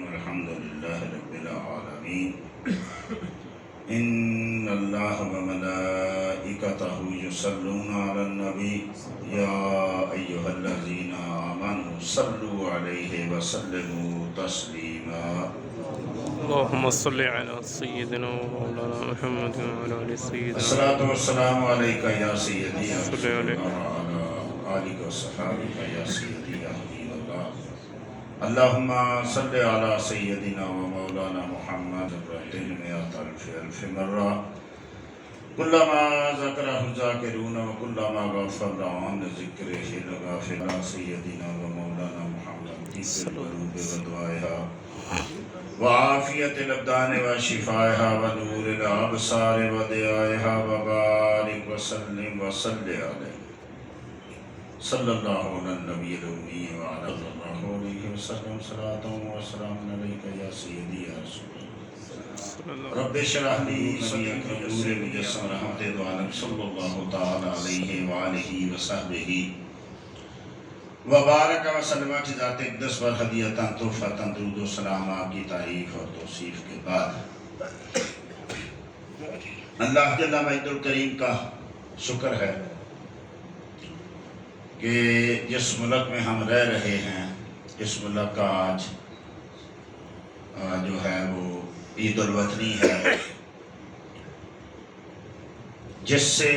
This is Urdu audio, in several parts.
الحمد لله رب العالمين إن الله وملائكته يصلون على النبي يا أيها الذين آمنوا صلوا عليه وسلموا تسليما اللهم صل على سيدنا ومولانا محمد وعلى آل سيدنا الصلاة والسلام عليك يا سيدي يا صل رسول عليه الله وعلى آلك وصحابك يا سيدي يا حبيب الله اللهم صل على سيدنا ومولانا محمد مئة ألف مرة كلما ذكره الذاكرون وكلما غفل عن ذكره الغافل على سيدنا ومولانا محمد طيب القلوب ودوائها وعافية الأبدان وشفائها ونور الأبصار وضيائها وبارك وسلم وصل عليه صلى الله على النبي الأمي وعلى الله عليه وسلم صلاة وسلام عليك يا سيدي يا رسول الله رب اشرح لي صدري نور مجسم رحمت دو عالم صلی اللہ تعالی علیہ وآلہ وصحبہ وبارک وسلم کی ذات اقدس و ہدیتاً تحفۃً درود و سلام آپ کی تعریف اور توصیف کے بعد اللہ جل مجد الکریم کا شکر ہے کہ جس ملک میں ہم رہ رہے ہیں اس ملک کا آج جو ہے وہ عید الوطنی ہے جس سے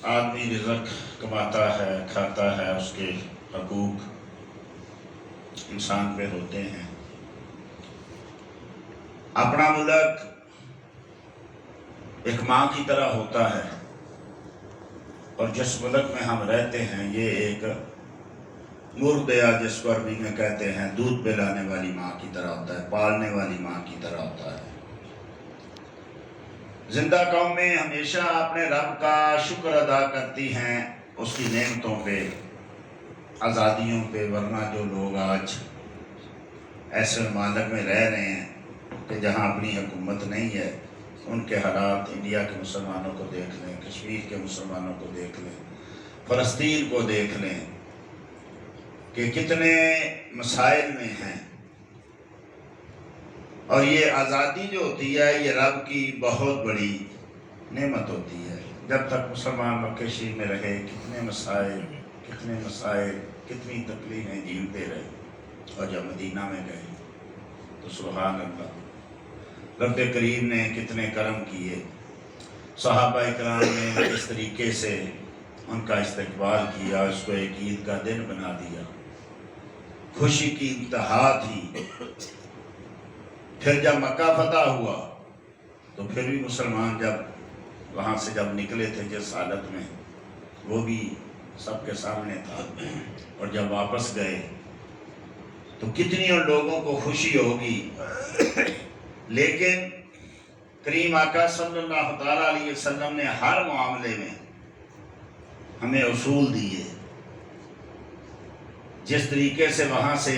آدمی رزق کماتا ہے کھاتا ہے اس کے حقوق انسان پہ ہوتے ہیں اپنا ملک ایک ماں کی طرح ہوتا ہے اور جس ملک میں ہم رہتے ہیں یہ ایک مرضعہ جس کو عربی میں کہتے ہیں دودھ پلانے والی ماں کی طرح ہوتا ہے پالنے والی ماں کی طرح ہوتا ہے زندہ قومیں ہمیشہ اپنے رب کا شکر ادا کرتی ہیں اس کی نعمتوں پہ آزادیوں پہ ورنہ جو لوگ آج ایسے ممالک میں رہ رہے ہیں کہ جہاں اپنی حکومت نہیں ہے ان کے حالات انڈیا کے مسلمانوں کو دیکھ لیں کشمیر کے مسلمانوں کو دیکھ لیں فلسطین کو دیکھ لیں کہ کتنے مسائل میں ہیں اور یہ آزادی جو ہوتی ہے یہ رب کی بہت بڑی نعمت ہوتی ہے جب تک مسلمان مکہ شریف میں رہے کتنے مسائل کتنی تکلیفیں جھیلتے رہے اور جب مدینہ میں گئے تو سبحان اللہ رب کریم نے کتنے کرم کیے صحابہ اکرام نے اس طریقے سے ان کا استقبال کیا اس کو ایک عید کا دن بنا دیا خوشی کی انتہا تھی پھر جب مکہ فتح ہوا تو پھر بھی مسلمان جب وہاں سے جب نکلے تھے جس حالت میں وہ بھی سب کے سامنے تھا اور جب واپس گئے تو کتنی ان لوگوں کو خوشی ہوگی لیکن کریم آقا صلی اللہ تعالیٰ علیہ وسلم نے ہر معاملے میں ہمیں اصول دیے جس طریقے سے وہاں سے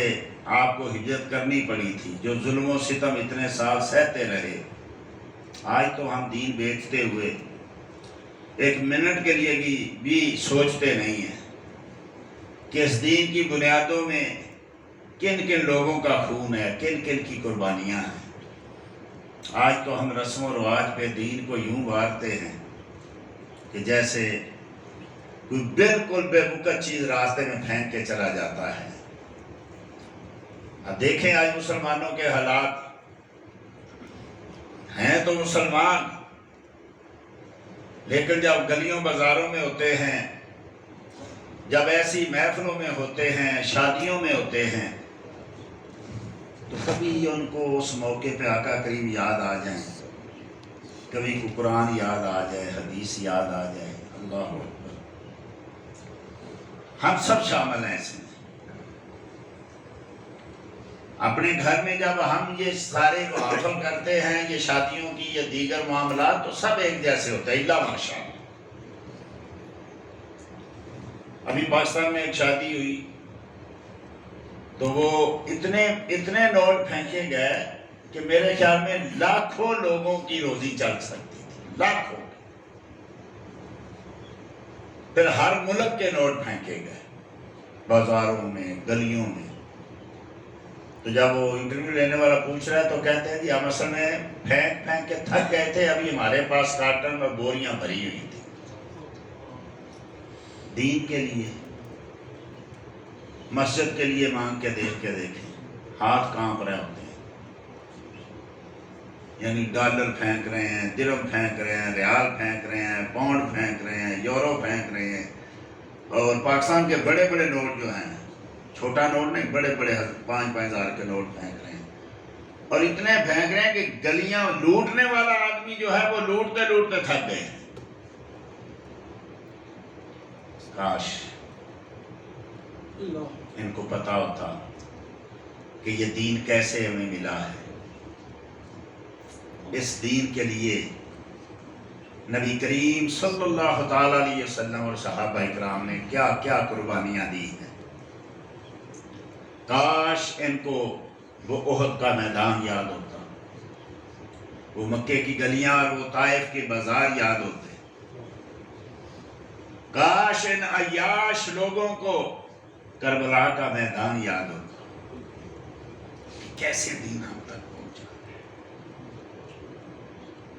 آپ کو ہجرت کرنی پڑی تھی جو ظلم و ستم اتنے سال سہتے رہے آج تو ہم دین بیچتے ہوئے ایک منٹ کے لیے بھی سوچتے نہیں ہیں کہ اس دین کی بنیادوں میں کن کن لوگوں کا خون ہے کن کن کی قربانیاں ہیں آج تو ہم رسم و رواج پہ دین کو یوں بھارتے ہیں کہ جیسے کوئی بالکل بے بکت چیز راستے میں پھینک کے چلا جاتا ہے اب دیکھیں آج مسلمانوں کے حالات ہیں تو مسلمان لیکن جب گلیوں بازاروں میں ہوتے ہیں جب ایسی محفلوں میں ہوتے ہیں شادیوں میں ہوتے ہیں تو کبھی ان کو اس موقع پہ آقا کریم یاد آ جائیں کبھی کو قرآن یاد آ جائے حدیث یاد آ جائے اللہ اکبر ہم سب شامل ہیں اس میں اپنے گھر میں جب ہم یہ سارے محافل کرتے ہیں یہ شادیوں کی یا دیگر معاملات تو سب ایک جیسے ہوتے ہیں اللہ ماشاءاللہ ابھی پاکستان میں ایک شادی ہوئی تو وہ اتنے نوٹ پھینکے گئے کہ میرے خیال میں لاکھوں لوگوں کی روزی چل سکتی تھی لاکھوں پھر ہر ملک کے نوٹ پھینکے گئے بازاروں میں گلیوں میں تو جب وہ انٹرویو لینے والا پوچھ رہا ہے تو کہتے ہیں جی ہم اصل میں پھینک پھینک کے تھک گئے تھے، ابھی ہمارے پاس کارٹن اور بوریاں بھری ہوئی تھی دین کے لیے، مسجد کے لیے مانگ کے دیکھیں ہاتھ کانپ رہے ہوتے ہیں، یعنی ڈالر پھینک رہے ہیں، درہم پھینک رہے ہیں، ریال پھینک رہے ہیں، پاؤنڈ پھینک رہے ہیں، یورو پھینک رہے ہیں، اور پاکستان کے بڑے بڑے نوٹ جو ہیں، چھوٹا نوٹ نہیں، بڑے بڑے 5,000 کے نوٹ پھینک رہے ہیں، اور اتنے پھینک رہے ہیں کہ گلیاں لوٹنے والا آدمی جو ہے وہ لوٹتے لوٹتے تھک گئے ہیں۔ کاش ان کو پتا ہوتا کہ یہ دین کیسے ہمیں ملا ہے۔ اس دین کے لیے نبی کریم صلی اللہ تعالی علیہ وسلم اور صحابہ اکرام نے کیا کیا قربانیاں دی ہیں۔ کاش ان کو وہ احد کا میدان یاد ہوتا، وہ مکے کی گلیاں اور وہ طائف کے بازار یاد ہوتے، کاش ان عیاش لوگوں کو کربلا کا میدان یاد ہوتا کہ کیسے دین ہم تک پہنچا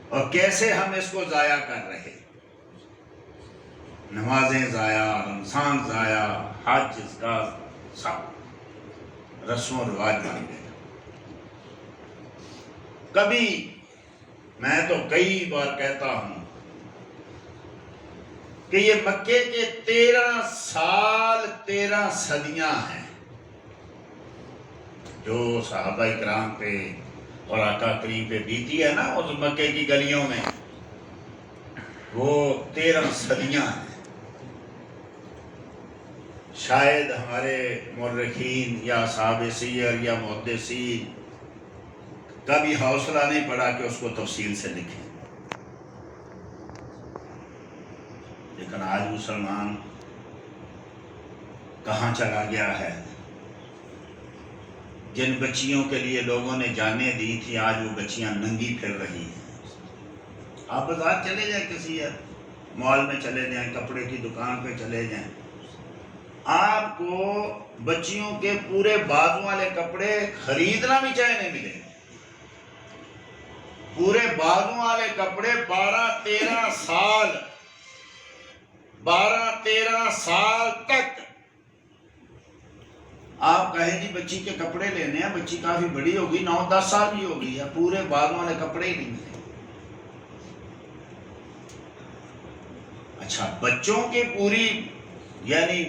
اور کیسے ہم اس کو ضائع کر رہے، نمازیں ضائع، رمضان ضائع، حج اس کا سب رسم و رواج بن گیا۔ کبھی میں تو کئی بار کہتا ہوں کہ یہ مکے کے 13 سال 13 صدیاں ہیں جو صحابہ اکرام پہ اور آقا کریم پہ بیتی ہے نا اس مکے کی گلیوں میں، وہ 13 صدیاں ہیں۔ شاید ہمارے مورخین یا اصحاب سیر یا محدثین کا بھی حوصلہ نہیں پڑا کہ اس کو تفصیل سے لکھیں، لیکن آج مسلمان کہاں چلا گیا ہے؟ جن بچیوں کے لیے لوگوں نے جانیں دی تھی آج وہ بچیاں ننگی پھر رہی ہیں۔ آپ بازار چلے جائیں، کسی مال میں چلے جائیں، کپڑے کی دکان پہ چلے جائیں، آپ کو بچیوں کے پورے بازو والے کپڑے خریدنا بھی چاہے نہیں ملے، پورے بازو والے کپڑے 12-13 سال تک آپ کہیں جی بچی کے کپڑے لینے ہیں، بچی کافی بڑی ہوگی، 9-10 سال کی ہوگی، یا پورے بازو والے کپڑے ہی نہیں ملے۔ اچھا بچوں کی پوری یعنی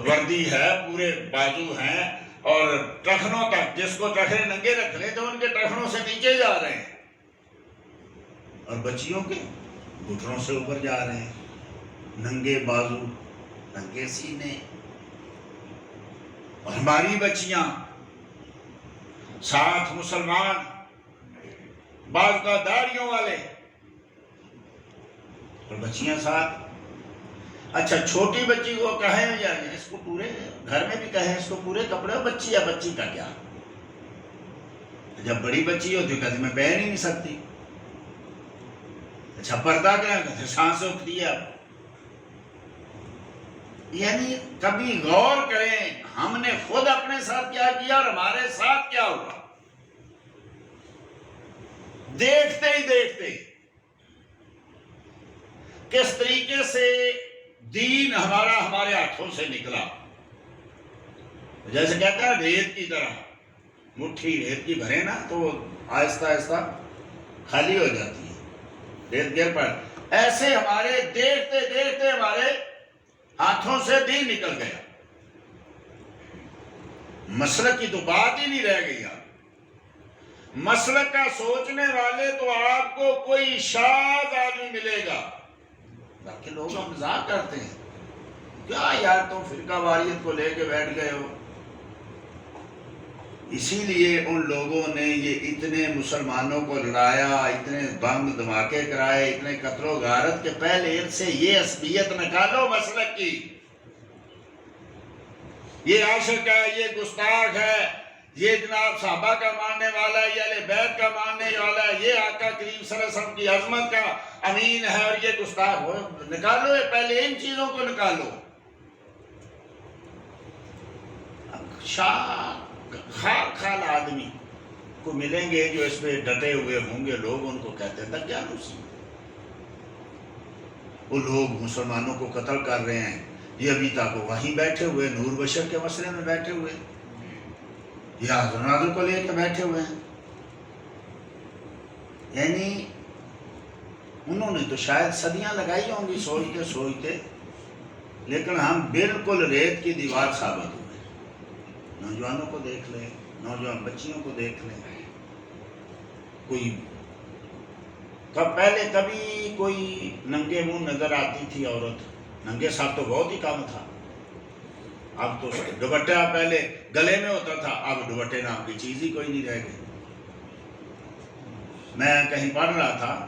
وردی ہے، پورے بازو ہیں اور ٹخنوں تک، جس کو ٹخنے ننگے رکھ لیں تو ان کے ٹخنوں سے نیچے جا رہے ہیں، اور بچیوں کے گھٹنوں سے اوپر جا رہے ہیں، ننگے بازو، ننگے سینے۔ اور ہماری بچیاں ساتھ مسلمان، بعض کا داڑھیوں والے، اور بچیاں ساتھ۔ اچھا چھوٹی بچی کو کہیں یا اس کو پورے گھر میں بھی کہیں اس کو پورے کپڑے، بچی یا بچی کا کیا؟ جب بڑی بچی ہوتی کہتی میں پہن ہی نہیں سکتی۔ اچھا پردہ کیا کہتے سانس اٹھتی ہے۔ یعنی کبھی غور کریں ہم نے خود اپنے ساتھ کیا کیا اور ہمارے ساتھ کیا ہوا۔ دیکھتے ہی دیکھتے کس طریقے سے دین ہمارے ہاتھوں سے نکلا، جیسے کہتا ہے ریت کی طرح، مٹھی ریت کی بھرے نا تو آہستہ آہستہ خالی ہو جاتی ہے، ریت گر پر ایسے ہمارے دیکھتے دیکھتے ہمارے ہاتھوں سے دین نکل گیا۔ مسلک کی تو بات ہی نہیں رہ گئی۔ مسلک کا سوچنے والے تو آپ کو کوئی شاذ آدمی ملے گا، باقی لوگ مزاق کرتے ہیں کیا یار تم فرقہ واریت کو لے کے بیٹھ گئے ہو۔ اسی لیے ان لوگوں نے یہ اتنے مسلمانوں کو لڑایا، اتنے بم دھماکے کرائے، اتنے قتل و غارت کے پہلے ان سے یہ عصبیت نکالو مسلک کی، یہ عاشق ہے، یہ گستاخ ہے، یہ جناب صحابہ کا ماننے والا ہے، یہ اہل بیت کا ماننے والا ہے، یہ آقا کریم صلی اللہ علیہ وسلم کی عظمت کا امین ہے اور یہ گستاخ ہو، نکالو پہلے ان چیزوں کو نکالو۔ شاہ خال خال آدمی کو ملیں گے جو اس پہ ڈٹے ہوئے ہوں گے، لوگ ان کو کہتے ہیں دجالوس، وہ لوگ مسلمانوں کو قتل کر رہے ہیں، یہ ابھی تک وہیں بیٹھے ہوئے نور بشر کے مسئلے میں بیٹھے ہوئے، یہ حضرت کو لے کے بیٹھے ہوئے ہیں. یعنی انہوں نے تو شاید صدیاں لگائی ہوں گی سوچتے سوچتے، لیکن ہم بالکل ریت کی دیوار ثابت ہوئے. نوجوانوں کو دیکھ لیں، نوجوان بچیوں کو دیکھ لیں، کوئی پہلے کبھی کوئی ننگے منہ نظر آتی تھی عورت، ننگے سر تو بہت ہی کم تھا، اب تو دوپٹہ پہلے گلے میں ہوتا تھا، اب دوپٹے نام کی چیز ہی کوئی نہیں رہ گئی. میں کہیں پڑھ رہا تھا،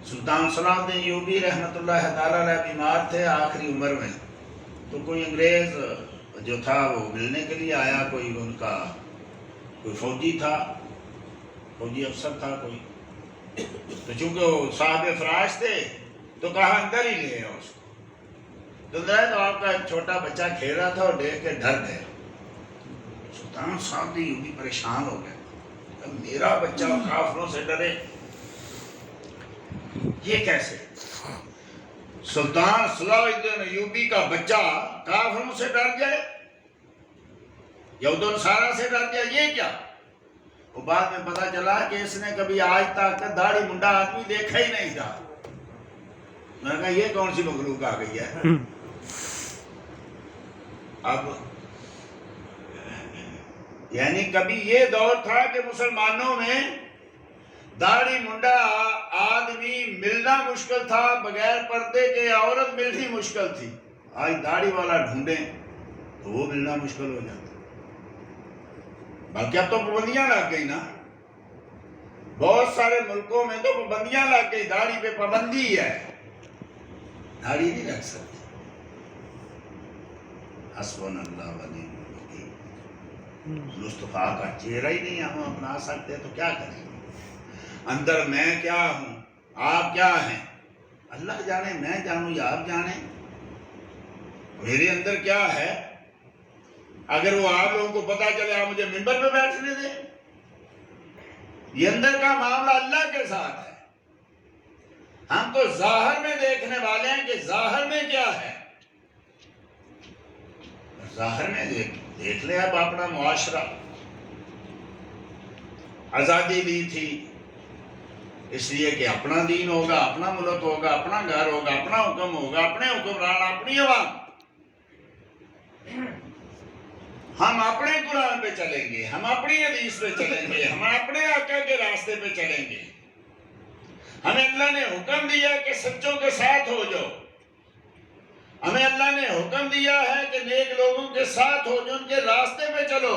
سلطان صلاح الدین ایوبی رحمۃ اللہ تعالیٰ علیہ بیمار تھے آخری عمر میں، تو کوئی انگریز جو تھا وہ ملنے کے لیے آیا، کوئی ان کا کوئی فوجی تھا، فوجی افسر تھا کوئی، تو چونکہ وہ صاحب فراش تھے تو کہا اندر ہی لے آؤ اس کو. تو آپ کا ایک چھوٹا بچہ کھیل رہا تھا اور دیکھ کے ڈر گئے. سلطان صاحب یوں بھی پریشان ہو گئے، میرا بچہ کافروں سے ڈرے، یہ کیسے؟ سلطان صلاح الدین ایوبی کا بچہ کافروں سے ڈر جائے، یہود و نصارہ سے ڈر جائے، یہ کیا؟ وہ بعد میں پتا چلا کہ اس نے کبھی آج تک داڑھی منڈا آدمی دیکھا ہی نہیں تھا. میں نے کہا یہ کون سی مخلوق آ گئی ہے؟ اب یعنی کبھی یہ دور تھا کہ مسلمانوں میں داڑھی منڈا آدمی ملنا مشکل تھا، بغیر پردے کے عورت ملنی مشکل تھی. آج داڑھی والا ڈھونڈیں تو وہ ملنا مشکل ہو جاتا. بلکہ اب تو پابندیاں لگ گئی نا، بہت سارے ملکوں میں تو پابندیاں لگ گئی، داڑھی پہ پابندی ہے، داڑھی نہیں رکھ سکتے. حسبنا اللہ و نعم الوکیل. مصطفیٰ کا چہرہ ہی نہیں ہم اپنا سکتے تو کیا کریں گے؟ اندر میں کیا ہوں، آپ کیا ہیں، اللہ جانے، میں جانوں یا آپ جانیں. میرے اندر کیا ہے، اگر وہ آپ لوگوں کو پتا چلے آپ مجھے منبر پہ بیٹھنے دیں. یہ اندر کا معاملہ اللہ کے ساتھ ہے. ہم تو ظاہر میں دیکھنے والے ہیں کہ ظاہر میں کیا ہے. ظاہر میں دیکھ لیں اب اپنا معاشرہ. آزادی لی تھی اس لیے کہ اپنا دین ہوگا، اپنا ملک ہوگا، اپنا گھر ہوگا، اپنا حکم ہوگا، اپنے حکمران، اپنی عوام. ہم اپنے قرآن پہ چلیں گے، ہم اپنی حدیث پہ چلیں گے، ہم اپنے آقا کے راستے پہ چلیں گے. ہمیں اللہ نے حکم دیا کہ سچوں کے ساتھ ہو جاؤ. ہمیں اللہ نے حکم دیا ہے کہ نیک لوگوں کے ساتھ ہو جو ان کے راستے پہ چلو.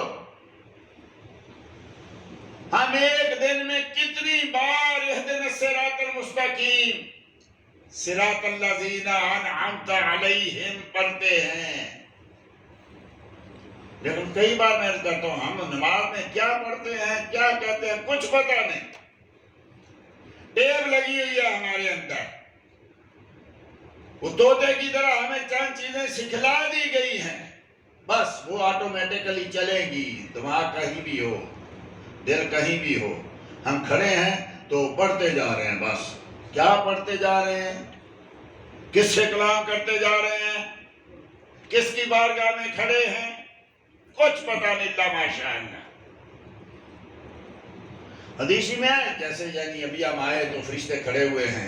ہم ایک دن میں کتنی بار اہدنا الصراط المستقیم، صراط الذین انعمت علیہم پڑھتے ہیں، لیکن کئی بار میں کہتا ہوں ہم نماز میں کیا پڑھتے ہیں، کیا کہتے ہیں، کچھ پتہ نہیں. ٹیب لگی ہوئی ہے ہمارے اندر، وہ طوطے کی طرح ہمیں چند چیزیں سکھلا دی گئی ہیں، بس وہ آٹومیٹکلی چلے گی. دماغ کہیں بھی ہو، دل کہیں بھی ہو، ہم کھڑے ہیں تو پڑھتے جا رہے ہیں. بس کیا پڑھتے جا رہے ہیں، کس سے کلام کرتے جا رہے ہیں، کس کی بارگاہ میں کھڑے ہیں، کچھ پتہ نہیں. اللہ ماشاء اللہ. حدیثی میں ہے جیسے یعنی ابھی ہم آئے تو فرشتے کھڑے ہوئے ہیں،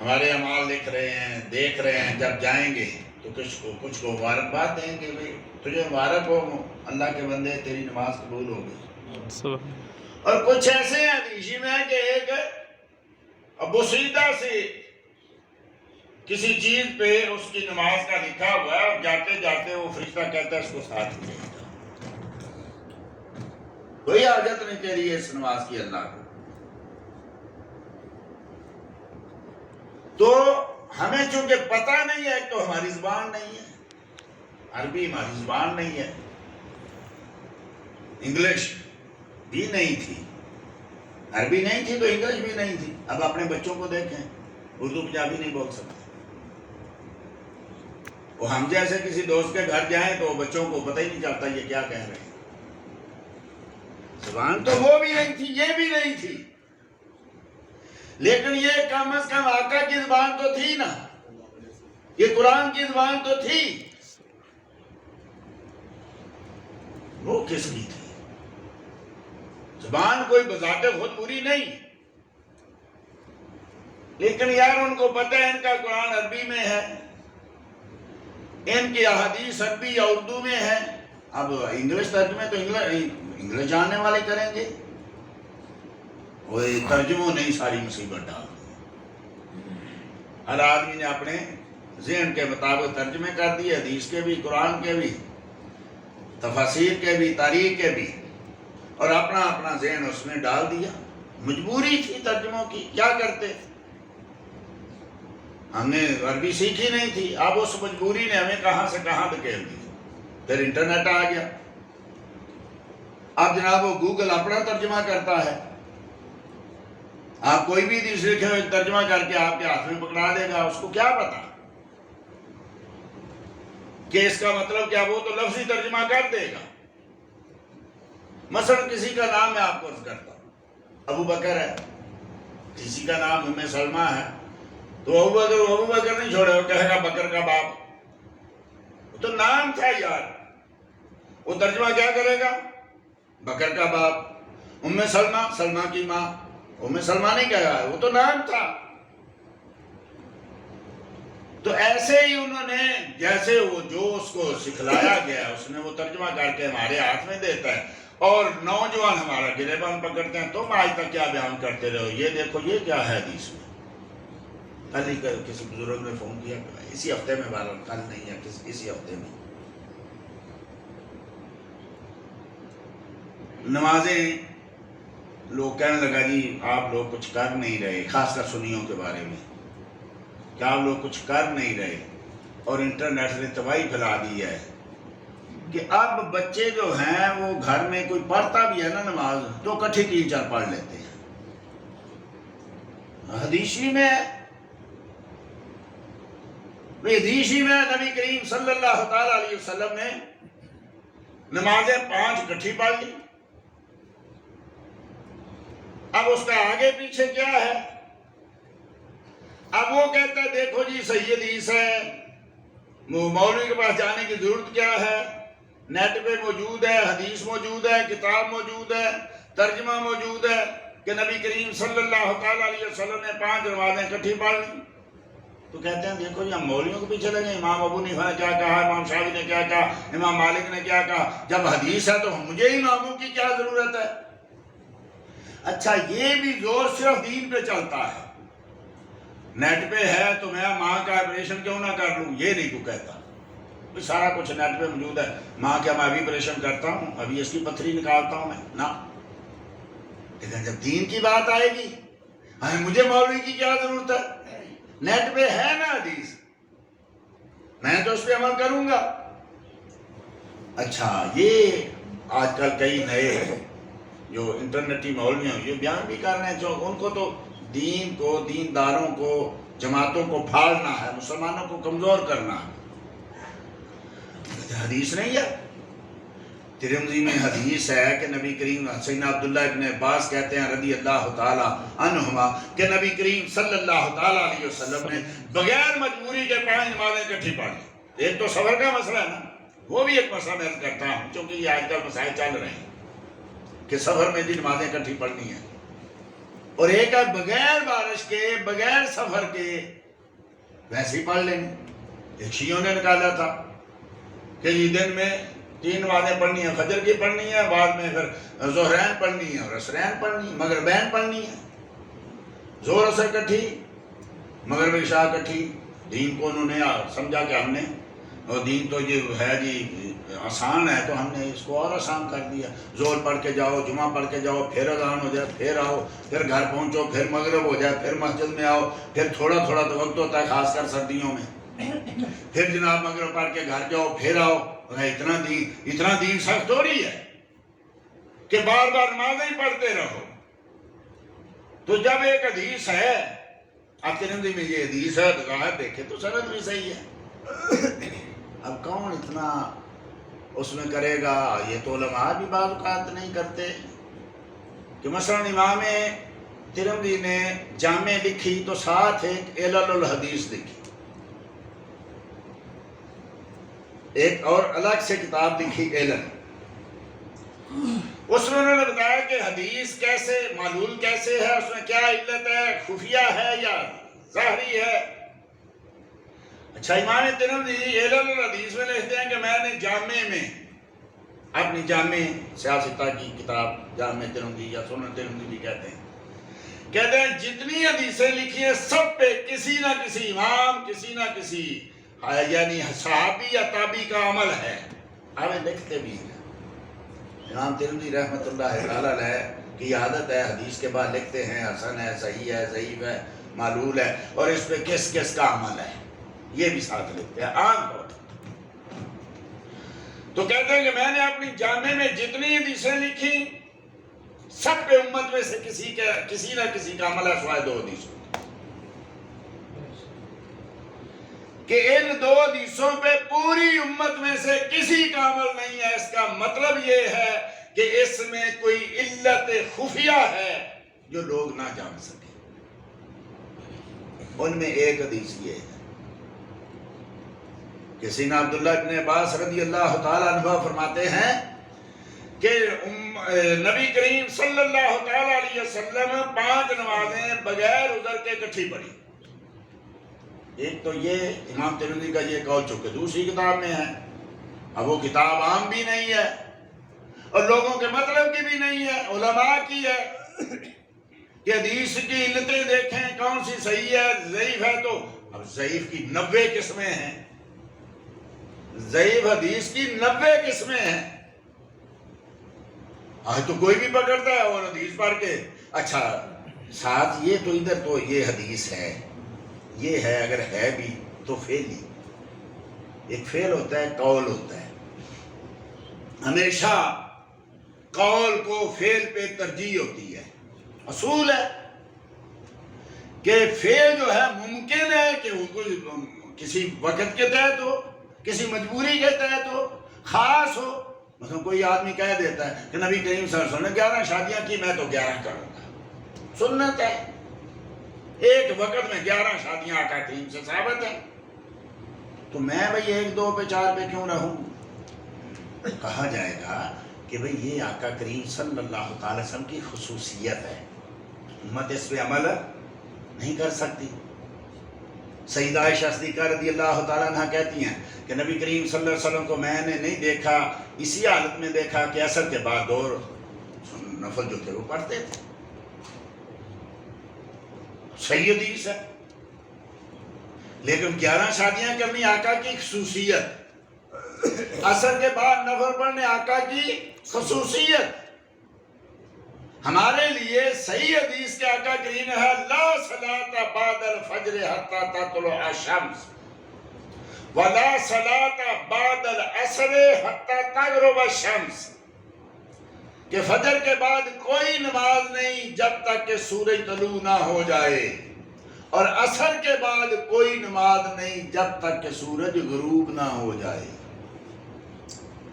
ہمارے اعمال لکھ رہے ہیں، دیکھ رہے ہیں. جب جائیں گے تو کچھ کو مبارکباد دیں گے، بھائی تجھے مبارک ہو اللہ کے بندے، تیری نماز قبول ہو گئی. اور کچھ ایسے حدیثی میں ہے کہ ایک بوسیدہ سے کسی چیز پہ اس کی نماز کا لکھا ہوا ہے، اور جاتے جاتے وہ فرشتہ کہتا ہے اس کو ساتھ لے جا. کوئی حاجت نہیں تیری ہے اس نماز کی اللہ کو. تو ہمیں چونکہ پتہ نہیں ہے، تو ہماری زبان نہیں ہے، عربی ہماری زبان نہیں ہے، انگلش بھی نہیں تھی، عربی نہیں تھی تو انگلش بھی نہیں تھی. اب اپنے بچوں کو دیکھیں، اردو پنجابی نہیں بول سکتے، وہ ہم جیسے کسی دوست کے گھر جائیں تو بچوں کو پتہ ہی نہیں چلتا یہ کیا کہہ رہے ہیں. زبان تو وہ بھی نہیں تھی، یہ بھی نہیں تھی، لیکن یہ کم از کم آقا کی زبان تو تھی نا، یہ قرآن کی زبان تو تھی. وہ کس کی تھی؟ زبان کوئی بذات خود بری نہیں، لیکن یار ان کو پتہ ہے ان کا قرآن عربی میں ہے، ان کی احادیث عربی یا اردو میں ہے. اب انگلش ترجمے تو انگلش جاننے والے کریں گے، وہ ترجموں نہیں ساری مصیبت ڈال دی. ہر آدمی نے اپنے ذہن کے مطابق ترجمے کر دیے، حدیث کے بھی، قرآن کے بھی، تفاسیر کے بھی، تاریخ کے بھی، اور اپنا اپنا ذہن اس میں ڈال دیا. مجبوری تھی ترجموں کی، کیا کرتے؟ ہم نے عربی سیکھی نہیں تھی، اب اس مجبوری نے ہمیں کہاں سے کہاں دھکیل دی. پھر انٹرنیٹ آ گیا، اب جناب وہ گوگل اپنا ترجمہ کرتا ہے. آپ کوئی بھی حدیث لکھے ہوئے ترجمہ کر کے آپ کے ہاتھ میں پکڑا دے گا. اس کو کیا پتا کہ اس کا مطلب کیا؟ وہ تو لفظی ترجمہ کر دے گا. مثلا کسی کا نام میں آپ کو عرض کرتا ہوں، ابو بکر ہے، کسی کا نام ام سلمہ ہے، تو ابو بکر نہیں چھوڑے، وہ کہے گا بکر کا باپ. وہ تو نام تھا یار، وہ ترجمہ کیا کرے گا؟ بکر کا باپ. ام سلمہ، سلمہ کی ماں، ام سلمہ نہیں کہا، وہ تو نام تھا. تو ایسے ہی انہوں نے جیسے وہ جو اس کو سکھلایا گیا اس نے وہ ترجمہ کر کے ہمارے ہاتھ میں دیتا ہے، اور نوجوان ہمارا گریبان پکڑتے ہیں. تم آج تک کیا بیان کرتے رہو، یہ دیکھو یہ کیا ہے حدیث میں. کل ہی کسی بزرگ نے فون کیا، اسی ہفتے میں، بارہ کل نہیں ہے، اسی ہفتے میں، نمازیں لوگ کہنے لگا جی آپ لوگ کچھ کر نہیں رہے، خاص کر سنیوں کے بارے میں، کہ آپ لوگ کچھ کر نہیں رہے، اور انٹرنیٹ نے تباہی پھیلا دی ہے کہ اب بچے جو ہیں وہ گھر میں کوئی پڑھتا بھی ہے نا نماز تو کٹھی 3-4 پڑھ لیتے ہیں. حدیثی میں نبی کریم صلی اللہ تعالیٰ علیہ وسلم نے نمازیں 5 کٹھی پڑھ لی. اب اس کا آگے پیچھے کیا ہے؟ اب وہ کہتا ہے دیکھو جی صحیح حدیث ہے، مولوی کے پاس جانے کی ضرورت کیا ہے، نیٹ پہ موجود ہے، حدیث موجود ہے، کتاب موجود ہے، ترجمہ موجود ہے کہ نبی کریم صلی اللہ تعالیٰ علیہ وسلم نے 5 نمازیں کٹھی پڑھ لی. تو کہتے ہیں دیکھو جی ہم مولویوں کے پیچھے لگے، امام ابو حنیفہ نے کیا کہا، امام شافعی نے کیا کہا، امام مالک نے کیا کہا. جب حدیث ہے تو مجھے اماموں کی کیا ضرورت ہے؟ اچھا یہ بھی زور صرف دین پہ چلتا ہے، نیٹ پہ ہے تو میں ماں کا آپریشن کیوں نہ کر لوں، یہ نہیں کو کہتا. سارا کچھ نیٹ پہ موجود ہے، ماں کیا میں ابھی آپریشن کرتا ہوں، ابھی اس کی پتھری نکالتا ہوں میں نا. لیکن جب دین کی بات آئے گی، مجھے مولوی کی کیا ضرورت ہے، نیٹ پہ ہے نا حدیث، میں تو اس پہ عمل کروں گا. اچھا یہ آج کل کئی نئے جو انٹرنیٹی مولوی ہیں یہ بیان بھی کر رہے ہیں، جو ان کو تو دین کو، دینداروں کو، جماعتوں کو پھاڑنا ہے، مسلمانوں کو کمزور کرنا ہے. حدیث نہیں ہے، ترمذی میں حدیث ہے کہ نبی کریم سیدنا عبداللہ ابن عباس کہتے ہیں رضی اللہ تعالی عنہما کہ نبی کریم صلی اللہ تعالی علیہ وسلم نے بغیر مجبوری کے 5 نمازیں اکٹھی پڑھی. ایک تو سفر کا مسئلہ ہے نا، وہ بھی ایک مسئلہ میں عرض کرتا ہوں کیونکہ یہ آج کل مسائل چل رہے ہیں کہ سفر میں بھی نمازیں اکٹھی پڑھنی ہیں، اور ایک ہے بغیر بارش کے، بغیر سفر کے ویسے ہی پڑھ لیں. ایک شیعوں نے نکالا تھا کہ یہ دن میں 3 نمازیں پڑھنی ہیں، فجر کی پڑھنی ہے، بعد میں پھر ظہرین پڑھنی ہے اور عصرین پڑھنی ہے، مغربین پڑھنی ہے، ظہر عصر کٹھی، مغرب عشاء کٹھی. دین کو انہوں نے سمجھا کہ ہم نے، اور دین تو یہ ہے جی آسان ہے تو ہم نے اس کو اور آسان کر دیا. ظہر پڑھ کے جاؤ، جمعہ پڑھ کے جاؤ، پھر اذان ہو جائے، پھر آؤ، پھر گھر پہنچو، پھر مغرب ہو جائے، پھر مسجد میں آؤ، پھر تھوڑا تھوڑا تو وقت ہوتا ہے خاص کر سردیوں میں، پھر جناب مغرب پڑھ کے گھر جاؤ، پھر آؤ. اتنا دین سخت ہو رہی ہے کہ بار بار نمازیں ہی پڑھتے رہو. تو جب ایک حدیث ہے، اب ترمذی میں یہ حدیث ہے، دیکھے تو سند بھی صحیح ہے، اب کون اتنا اس میں کرے گا؟ یہ تو علماء بھی بعض اوقات نہیں کرتے کہ مثلا امام ترمذی نے جامع لکھی تو ساتھ ایک علل الحدیث لکھی، ایک اور الگ سے کتاب لکھی علل، اس میں انہوں نے بتایا کہ حدیث کیسے معلول کیسے ہے، اس میں کیا علت ہے، خفیہ ہے یا ظاہری ہے۔ اچھا، امام ترمذی علل الحدیث میں لکھتے ہیں کہ میں نے جامع میں اپنی جامع سیاستہ کی کتاب جامع ترمذی یا سنن ترمذی بھی کہتے ہیں جتنی حدیثیں لکھی ہیں سب پہ کسی نہ کسی امام، کسی نہ کسی یعنی صحابی یا تابعی کا عمل ہے۔ ہمیں لکھتے بھی ہیں امام ترمذی رحمۃ اللہ علیہ کی عادت ہے، حدیث کے بعد لکھتے ہیں حسن ہے، صحیح ہے، ضعیف ہے، معلول ہے، اور اس پہ کس کس کا عمل ہے یہ بھی ساتھ لکھتے ہیں عام طور پر۔ تو کہتے ہیں کہ میں نے اپنی جامع میں جتنی حدیثیں لکھی سب پہ امت میں سے کسی نہ کسی کا عمل ہے سوائے 2 حدیثوں کہ ان 2 حدیثوں پہ پوری امت میں سے کسی کا عمل نہیں ہے۔ اس کا مطلب یہ ہے کہ اس میں کوئی علت خفیہ ہے جو لوگ نہ جان سکیں۔ ان میں ایک حدیث یہ ہے کہ سیدنا عبداللہ بن عباس رضی اللہ تعالیٰ عنہ فرماتے ہیں کہ نبی کریم صلی اللہ تعالیٰ علیہ وسلم 5 نمازیں بغیر عذر کے اکٹھی پڑھی۔ ایک تو یہ امام ترمذی کا یہ قول چونکہ دوسری کتاب میں ہے، اب وہ کتاب عام بھی نہیں ہے اور لوگوں کے مطلب کی بھی نہیں ہے، علماء کی ہے کہ حدیث کی علتیں دیکھیں کون سی صحیح ہے ضعیف ہے، تو اب ضعیف کی 90 قسمیں ہیں، ضعیف حدیث کی 90 قسمیں ہیں۔ آج تو کوئی بھی پکڑتا ہے اور حدیث پڑھ کے اچھا ساتھ یہ تو ادھر تو یہ حدیث ہے، یہ ہے، اگر ہے بھی تو فعل ہی، ایک فعل ہوتا ہے، قول ہوتا ہے، ہمیشہ قول کو فعل پہ ترجیح ہوتی ہے، اصول ہے کہ فعل جو ہے ممکن ہے کہ ان کو کسی وقت کے تحت ہو، کسی مجبوری کے تحت ہو، خاص ہو۔ مثلا کوئی آدمی کہہ دیتا ہے کہ نبی کریم صلی اللہ علیہ وسلم نے 11 شادیاں کی، میں تو 11 کروں گا، سنت ہے، ایک وقت میں 11 شادیاں آقا کریم سے ثابت ہیں، تو میں بھئی 1 2 پہ 4 پہ کیوں رہوں؟ کہا جائے گا کہ بھئی یہ آقا کریم صلی اللہ تعالی وسلم کی خصوصیت ہے، امت اس پہ عمل نہیں کر سکتی۔ سیدہ عائشہ صدیقہ رضی اللہ تعالیٰ عنہ کہتی ہیں کہ نبی کریم صلی اللہ علیہ وسلم کو میں نے نہیں دیکھا، اسی حالت میں دیکھا کہ عصر کے بعد 2 نفل جو تھے وہ پڑھتے تھے، صحیح حدیث ہے، لیکن 11 شادیاں کرنی آقا کی خصوصیت، عصر کے بعد نفل پڑھنے آقا کی خصوصیت۔ ہمارے لیے صحیح حدیث کے آقا کریم ہے لا صلاۃ بعد الفجر حتی تطلع الشمس ولا صلاۃ بعد العصر حتی تغرب الشمس، کہ فجر کے بعد کوئی نماز نہیں جب تک کہ سورج طلوع نہ ہو جائے، اور عصر کے بعد کوئی نماز نہیں جب تک کہ سورج غروب نہ ہو جائے۔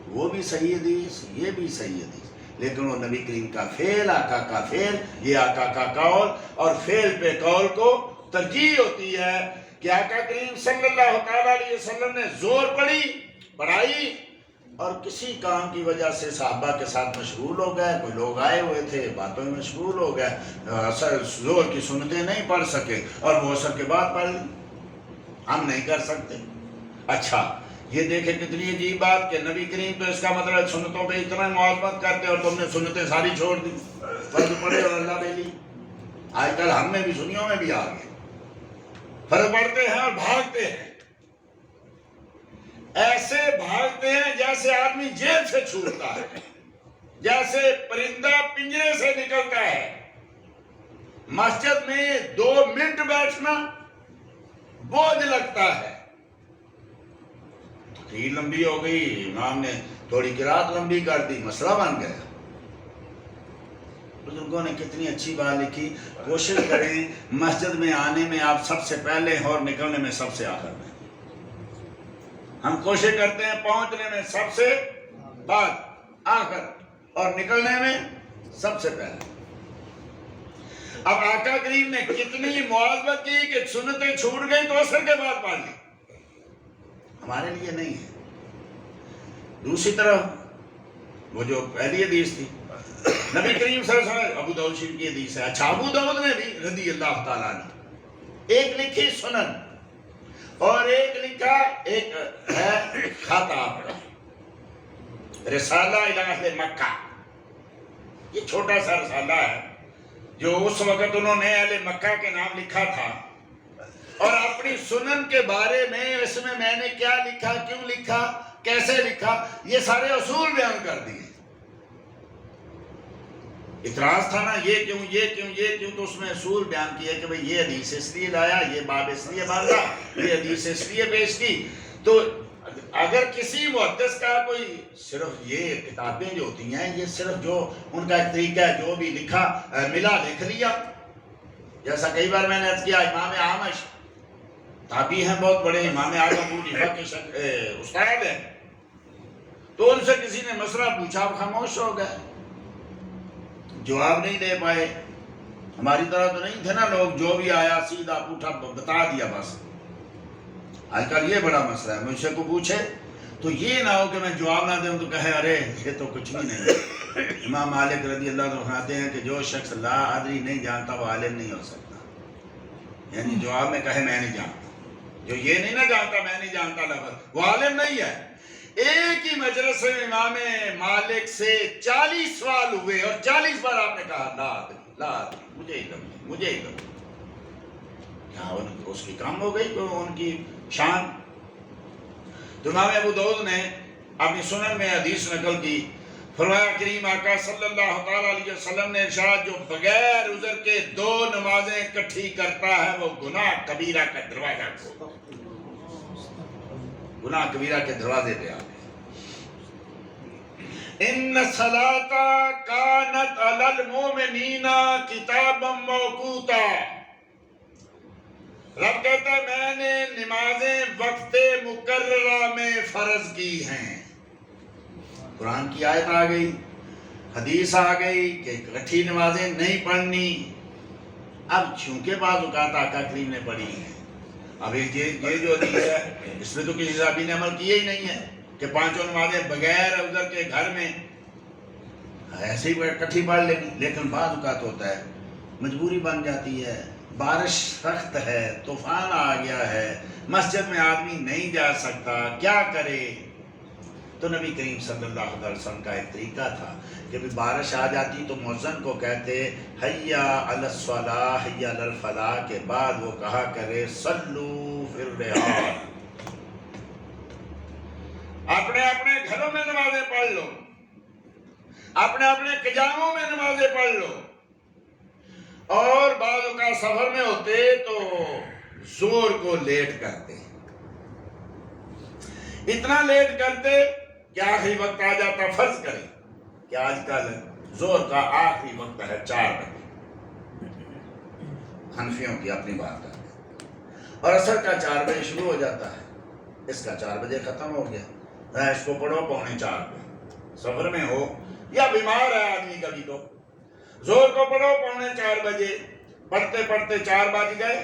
وہ بھی صحیح حدیث، یہ بھی صحیح حدیث، لیکن وہ نبی کریم کا فعل، آقا کا فعل، یہ آقا کا قول، اور فعل پہ قول کو ترجیح ہوتی ہے کہ آقا کریم صلی اللہ تعالیٰ علیہ وسلم نے زور پڑھائی اور کسی کام کی وجہ سے صحابہ کے ساتھ مشغول ہو گئے، کوئی لوگ آئے ہوئے تھے باتوں میں مشغول ہو گئے، زور کی سنتیں نہیں پڑھ سکے اور وہ عصر کے بعد پڑھ لی، ہم نہیں کر سکتے۔ اچھا یہ دیکھیں کتنی عجیب بات کہ نبی کریم تو اس کا مطلب سنتوں پہ اتنا مواظبت کرتے اور تم نے سنتیں ساری چھوڑ دی، فرض پڑھے اور اللہ پہ لی۔ آج کل ہم میں بھی سنیوں میں بھی آ گئے، فرض پڑھتے ہیں اور بھاگتے ہیں، ایسے بھاگتے ہیں جیسے آدمی جیل سے چھوٹتا ہے، جیسے پرندہ پنجرے سے نکلتا ہے۔ مسجد میں 2 منٹ بیٹھنا بوجھ لگتا ہے، تقریر لمبی ہو گئی، امام نے تھوڑی قرات لمبی کر دی، مسئلہ بن گیا۔ بزرگوں نے کتنی اچھی بات لکھی، کوشش کریں مسجد میں آنے میں آپ سب سے پہلے اور نکلنے میں سب سے آخر میں، ہم کوشش کرتے ہیں پہنچنے میں سب سے بعد آخر اور نکلنے میں سب سے پہلے۔ اب آقا کریم نے کتنی مواظبت کی کہ سنتیں چھوٹ گئی تو عصر کے بعد پڑھ لی، ہمارے لیے نہیں ہے۔ دوسری طرف وہ جو پہلی حدیث تھی نبی کریم صلی اللہ علیہ وسلم، ابو داؤد شریف کی حدیث ہے، اچھا ابو داؤد نے بھی رضی اللہ تعالیٰ عنہ ایک لکھی سنن اور ایک لکھا ایک ہے خط آپ کا رسالہ الی اہل مکہ، یہ چھوٹا سا رسالہ ہے جو اس وقت انہوں نے اہل مکہ کے نام لکھا تھا، اور اپنی سنن کے بارے میں اس میں نے کیا لکھا، کیوں لکھا، کیسے لکھا، یہ سارے اصول بیان کر دیے۔ اعتراض تھا نا یہ کیوں یہ کیوں یہ کیوں، تو اس میں اصول بیان کیا کہ بھئی یہ حدیث اس لیے لایا، یہ باب اس لیے باندھا، یہ حدیث اس لیے پیش کی۔ تو اگر کسی محدث کا کوئی صرف یہ کتابیں جو ہوتی ہیں یہ صرف جو ان کا ایک طریقہ ہے جو بھی لکھا ملا لکھ لیا، جیسا کئی بار میں نے عرض کیا امام اعمش تابعی ہیں بہت بڑے، امام اعظم ابو حنیفہ کے استاد ہیں، تو ان سے کسی نے مسئلہ پوچھا، آپ خاموش ہو گئے، جواب نہیں دے پائے۔ ہماری طرح تو نہیں تھے نا لوگ، جو بھی آیا سیدھا پوچھا بتا دیا بس۔ آج کل یہ بڑا مسئلہ ہے، مجھ سے کو پوچھے تو یہ نہ ہو کہ میں جواب نہ دوں تو کہے ارے یہ تو کچھ بھی نہیں۔ امام مالک رضی اللہ عنہ فرماتے ہیں کہ جو شخص لا ادری نہیں جانتا وہ عالم نہیں ہو سکتا، یعنی جواب میں کہے میں نہیں جانتا، جو یہ نہیں نہ جانتا میں نہیں جانتا لفظ، وہ عالم نہیں ہے۔ ایک ہی مجلس میں امام مالک سے 40 سوال ہوئے اور 40 بار آپ نے کہا لا ادری مجھے علم نہیں، مجھے علم نہیں۔ کیا اس کی کم ہو گئی تو ان کی شان؟ تو امام ابو داؤد نے اپنی سنن میں حدیث نقل کی، فرمایا کریم آقا صلی اللہ تعالیٰ علیہ وسلم نے ارشاد جو بغیر عذر کے 2 نمازیں اکٹھی کرتا ہے وہ گناہ کبیرہ کا دروازہ کھولتا ہے، گناہ کبیرہ کے دروازے پہ آ گئے۔ ان الصلاۃ کانت علی المؤمنین کتابا موقوتا، رب کہتا ہے میں نے نمازیں وقت مقررہ میں فرض کی ہیں۔ قرآن کی آیت آ گئی، حدیث آ گئی کہ اکٹھی نمازیں نہیں پڑھنی۔ اب چونکہ بعض اوقات آقا کریم نے پڑھی ہیں، اب یہ جو حدیث ہے اس میں تو کسی صحابی نے عمل کیا ہی نہیں ہے کہ 5 نمازیں بغیر عذر کے گھر میں ایسے ہی اکٹھی پڑھ لینی، لیکن بعض اوقات ہوتا ہے مجبوری بن جاتی ہے، بارش سخت ہے، طوفان آ گیا ہے، مسجد میں آدمی نہیں جا سکتا، کیا کرے؟ تو نبی کریم صلی اللہ علیہ وسلم کا ایک طریقہ تھا کہ بارش آ جاتی تو مؤذن کو کہتے حیا علی الصلاۃ حیا علی الفلاح کے بعد وہ کہا کرے صلو فی الرحال، اپنے اپنے گھروں میں نمازیں پڑھ لو، اپنے اپنے قیاموں میں نمازیں پڑھ لو۔ اور بعض اوقات سفر میں ہوتے تو زور کو لیٹ کرتے، اتنا لیٹ کرتے کہ آخری وقت آ جاتا، فرض کریں کہ آج کل زور کا آخری وقت ہے 4 بجے، حنفیوں کی اپنی بات کرتے ہیں، اور عصر کا 4 بجے شروع ہو جاتا ہے، اس کا 4 بجے ختم ہو گیا، اس کو پڑھو 3:45 پہ، سفر میں ہو یا بیمار ہے آدمی کبھی تو زور کو پڑھو 3:45 بجے، پڑھتے پڑھتے 4 بج گئے،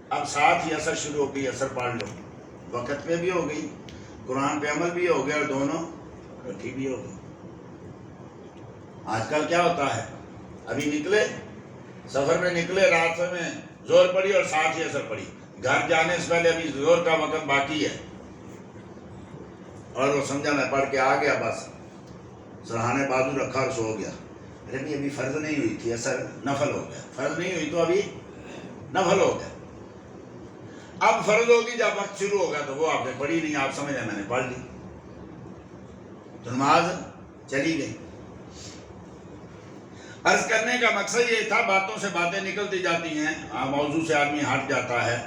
اب ساتھ ہی عصر شروع ہو گئی، عصر پڑھ لو، وقت پہ بھی ہو گئی، قرآن پہ عمل بھی ہو گیا اور دونوں اکٹھی بھی ہو گئی۔ آج کل کیا ہوتا ہے، ابھی نکلے سفر میں نکلے، رات میں زور پڑی اور ساتھ ہی عصر پڑی، گھر جانے سے پہلے ابھی زور کا وقت باقی ہے، اور وہ سمجھا میں پڑھ کے آ گیا، بس سرہانے بازو رکھا اور سو گیا، ابھی فرض نہیں ہوئی تھی، عصر نفل ہو گیا، فرض نہیں ہوئی تو ابھی نفل ہو گیا، اب فرض ہوگی جب وقت شروع ہوگا تو وہ آپ نے پڑھی نہیں، آپ سمجھ رہے میں نے پڑھ لی، تو نماز چلی گئی۔ عرض کرنے کا مقصد یہ تھا، باتوں سے باتیں نکلتی جاتی ہیں، موضوع سے آدمی ہٹ جاتا ہے،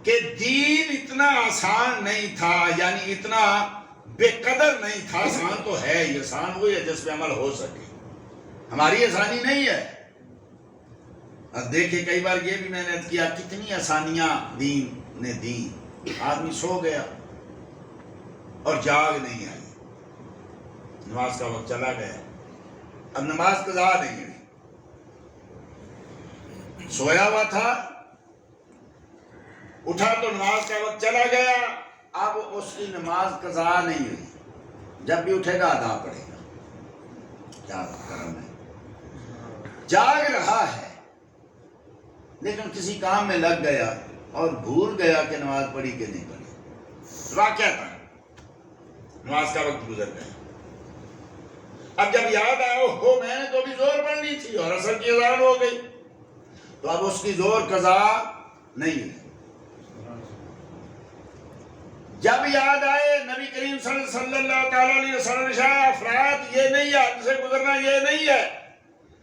کہ دین اتنا آسان نہیں تھا، یعنی اتنا بے قدر نہیں تھا، آسان تو ہے ہی، آسان وہی ہے جس پہ عمل ہو سکے، ہماری آسانی نہیں ہے۔ اب دیکھیں کئی بار یہ بھی میں نے کیا، کتنی آسانیاں دین نے دی، آدمی سو گیا اور جاگ نہیں آئی، نماز کا وقت چلا گیا، اب نماز قضا نہیں ہوئی، سویا ہوا تھا، اٹھا تو نماز کا وقت چلا گیا، اب اس کی نماز قضا نہیں ہوئی، جب بھی اٹھے گا ادا پڑے گا۔ کیا کرم ہے، جاگ رہا ہے لیکن کسی کام میں لگ گیا اور بھول گیا کہ نماز پڑھی کہ نہیں پڑھی، واقعہ تھا، نماز کا وقت گزر گیا۔ اب جب یاد آیا ہو میں نے تو بھی زور پڑھنی تھی اور عصر کی اذان ہو گئی، تو اب اس کی زور قضا نہیں ہے۔ جب یاد آئے نبی کریم صلی اللہ تعالیٰ علیہ وسلم نے شاہ افراد یہ نہیں ہے، حد سے گزرنا یہ نہیں ہے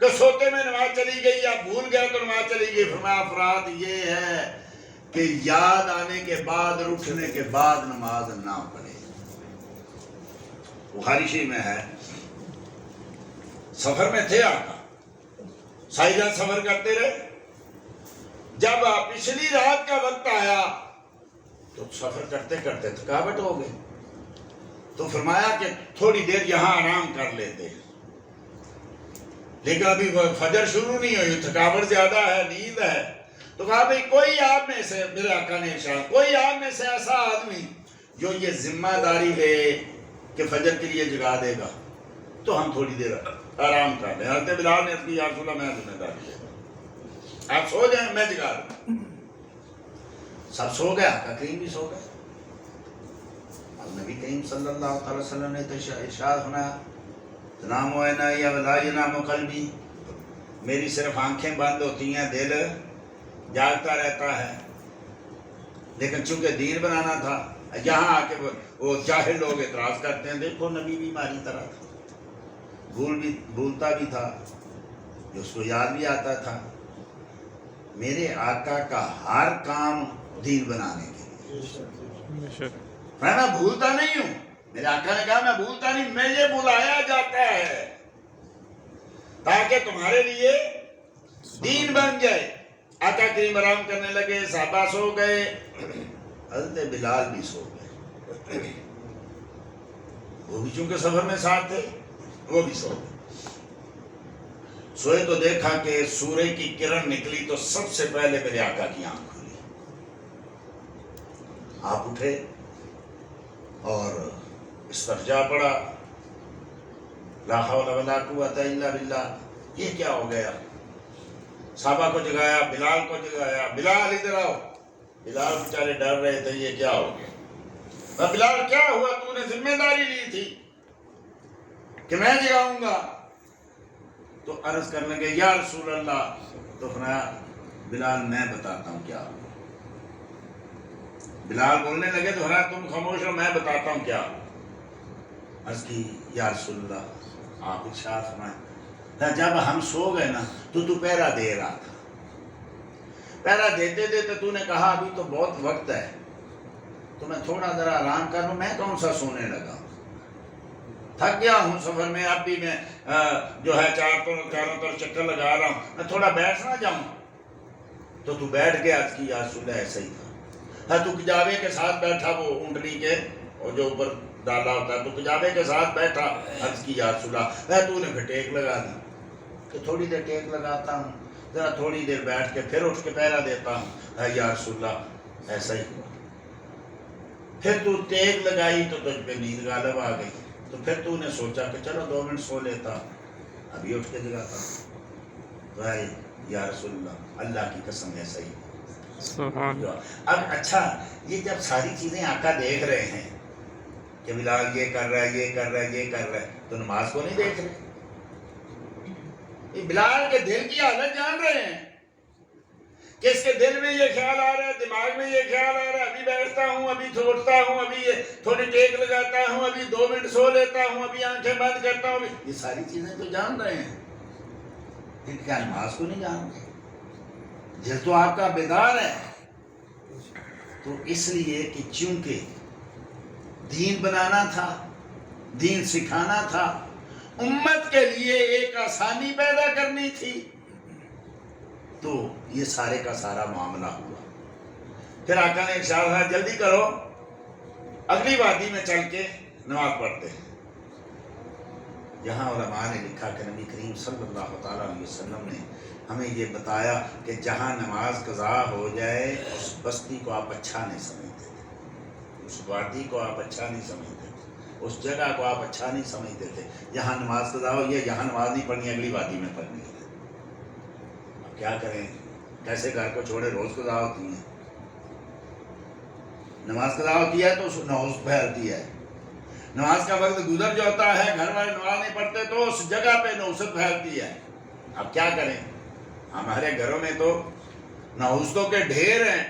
کہ سوتے میں نماز چلی گئی یا بھول گیا تو نماز چلی گئی، فرمایا افراد یہ ہے کہ یاد آنے کے بعد اور اٹھنے کے بعد نماز نہ پڑھے۔ بخاری شریف میں ہے، سفر میں تھے آقا، ساری رات سفر کرتے رہے، جب پچھلی رات کا وقت آیا تو سفر کرتے کرتے تھکاوٹ ہو گئی، تو فرمایا کہ تھوڑی دیر یہاں آرام کر لیتے، لیکن ابھی فجر شروع نہیں ہوئی، تھکاوٹ زیادہ ہے، نیند ہے، تو کہا بھئی کوئی آپ میں سے، میرے آقا نے ارشاد، کوئی آپ میں سے ایسا آدمی جو یہ ذمہ داری لے کہ فجر کے لیے جگا دے گا تو ہم تھوڑی دیر آرام کر لیں۔ حضرت بلال نے یا رسول اللہ میں ذمہ داری لے گا، آپ سو جائیں میں جگا دوں۔ سب سو گیا، آقا کریم بھی سو گئے۔ اب نبی کریم صلی اللہ علیہ وسلم نے تو ارشاد فرمایا تنام عینائی ولا ینام قلبی، میری صرف آنکھیں بند ہوتی ہیں، دل جاگتا رہتا ہے، لیکن چونکہ دین بنانا تھا، یہاں آ کے وہ جاہل لوگ اعتراض کرتے ہیں دیکھو نبی بھی ہماری طرح تھا، بھولتا بھی تھا، جو اس کو یاد بھی آتا تھا، میرے آقا کا ہر کام دین بنانے کے لیے، میں بھولتا نہیں ہوں، میرے آقا نے کہا میں بھولتا نہیں، مجھے بلایا جاتا ہے تاکہ تمہارے لیے دین بن جائے۔ آقا کریم آرام کرنے لگے، صحابہ سو گئے، حضرت بلال بھی سو گئے، وہ بھی چونکہ سفر میں ساتھ تھے وہ بھی سو گئے۔ سوئے تو دیکھا کہ سورج کی کرن نکلی تو سب سے پہلے میرے آقا کی آنکھ کھلی، آپ اٹھے اور اس پر جا پڑا، لا حول ولا قوت الا باللہ، یہ کیا ہو گیا؟ صحابہ کو جگایا، بلال کو جگایا، بلال ادھر آؤ، بلال بیچارے ڈر رہے تھے یہ کیا ہو گیا؟ بلال کیا ہوا؟ تو نے ذمہ داری لی تھی کہ میں جگاؤں گا، تو عرض کرنے لگے یا رسول اللہ، تو فرمایا بلال میں بتاتا ہوں کیا ہوا۔ بلال بولنے لگے تو فرمایا تم خاموش ہو، میں بتاتا ہوں کیا ہوا۔ عرض کی یا رسول اللہ، آپ ارشاد فرمائیں جب ہم سو گئے نا تو پہرا دے رہا تھا، پہرا دیتے دیتے تو نے کہا ابھی تو بہت وقت ہے تو میں تھوڑا ذرا آرام کر لوں، میں کون سا سونے لگا، تھک گیا ہوں سفر میں، اب بھی میں جو ہے چاروں طرف چکر لگا رہا ہوں، میں تھوڑا بیٹھ نہ جاؤں، تو بیٹھ گیا۔ عرض کی یا رسول اللہ ایسا ہی تھا، تو کجاوے کے ساتھ بیٹھا، وہ اونٹنی کے اور جو اوپر ڈالا ہوتا ہے تو کجاوے کے ساتھ بیٹھا، عرض کی یا رسول اللہ تو نے پھر ٹیک لگا دی، کہ تھوڑی دیر ٹیک لگاتا ہوں، ذرا تھوڑی دیر بیٹھ کے پھر اٹھ کے پہرا دیتا ہوں، یا رسول اللہ ایسا ہی ہوا۔ پھر تو ٹیک لگائی تو تجھ پہ نیند غالب آ گئی، تو پھر تو نے سوچا کہ چلو 2 منٹ سو لیتا، ابھی اٹھ کے جگاتا ہوں، تو یا رسول اللہ اللہ کی قسم ایسا ہی۔ اب اچھا یہ جب ساری چیزیں آقا دیکھ رہے ہیں کہ بلال یہ کر رہا ہے، یہ کر رہا ہے، یہ کر رہا ہے، تو نماز کو نہیں دیکھ رہے؟ بلال کے دل کی حالت جان رہے ہیں کہ اس کے دل میں یہ خیال آ رہا ہے، دماغ میں یہ خیال آ رہا ہے، ابھی بیٹھتا ہوں، ابھی چھوڑتا ہوں، ابھی یہ تھوڑی ٹیک لگاتا ہوں، ابھی 2 منٹ سو لیتا ہوں، ابھی آنکھیں بند کرتا ہوں، یہ ساری چیزیں تو جان رہے ہیں، پھر کیا نماز کو نہیں جان رہے؟ دل تو آپ کا بیدار ہے۔ تو اس لیے کہ چونکہ دین بنانا تھا، دین سکھانا تھا، امت کے لیے ایک آسانی پیدا کرنی تھی، تو یہ سارے کا سارا معاملہ ہوا۔ پھر آقا نے ارشاد کیا جلدی کرو، اگلی وادی میں چل کے نماز پڑھتے ہیں۔ یہاں علماء نے لکھا کہ نبی کریم صلی اللہ تعالیٰ علیہ وسلم نے ہمیں یہ بتایا کہ جہاں نماز قضا ہو جائے اس بستی کو آپ اچھا نہیں سمجھتے تھے، اس وادی کو آپ اچھا نہیں سمجھتے تھے، اس جگہ کو آپ اچھا نہیں سمجھتے تھے۔ یہاں نماز قضا ہو، یہ یہاں نماز نہیں پڑھنی، اگلی وادی میں پڑھنی ہے۔ اب کیا کریں، کیسے گھر کو چھوڑے، روز قضا ہوتی ہے، نماز قضا ہوتی ہے تو اس نوز پھیلتی ہے، نماز کا وقت گزر جاتا ہے، گھر والے نماز نہیں پڑھتے تو اس جگہ پہ نوست پھیلتی ہے۔ اب کیا کریں، ہمارے گھروں میں تو نوستوں کے ڈھیر ہیں،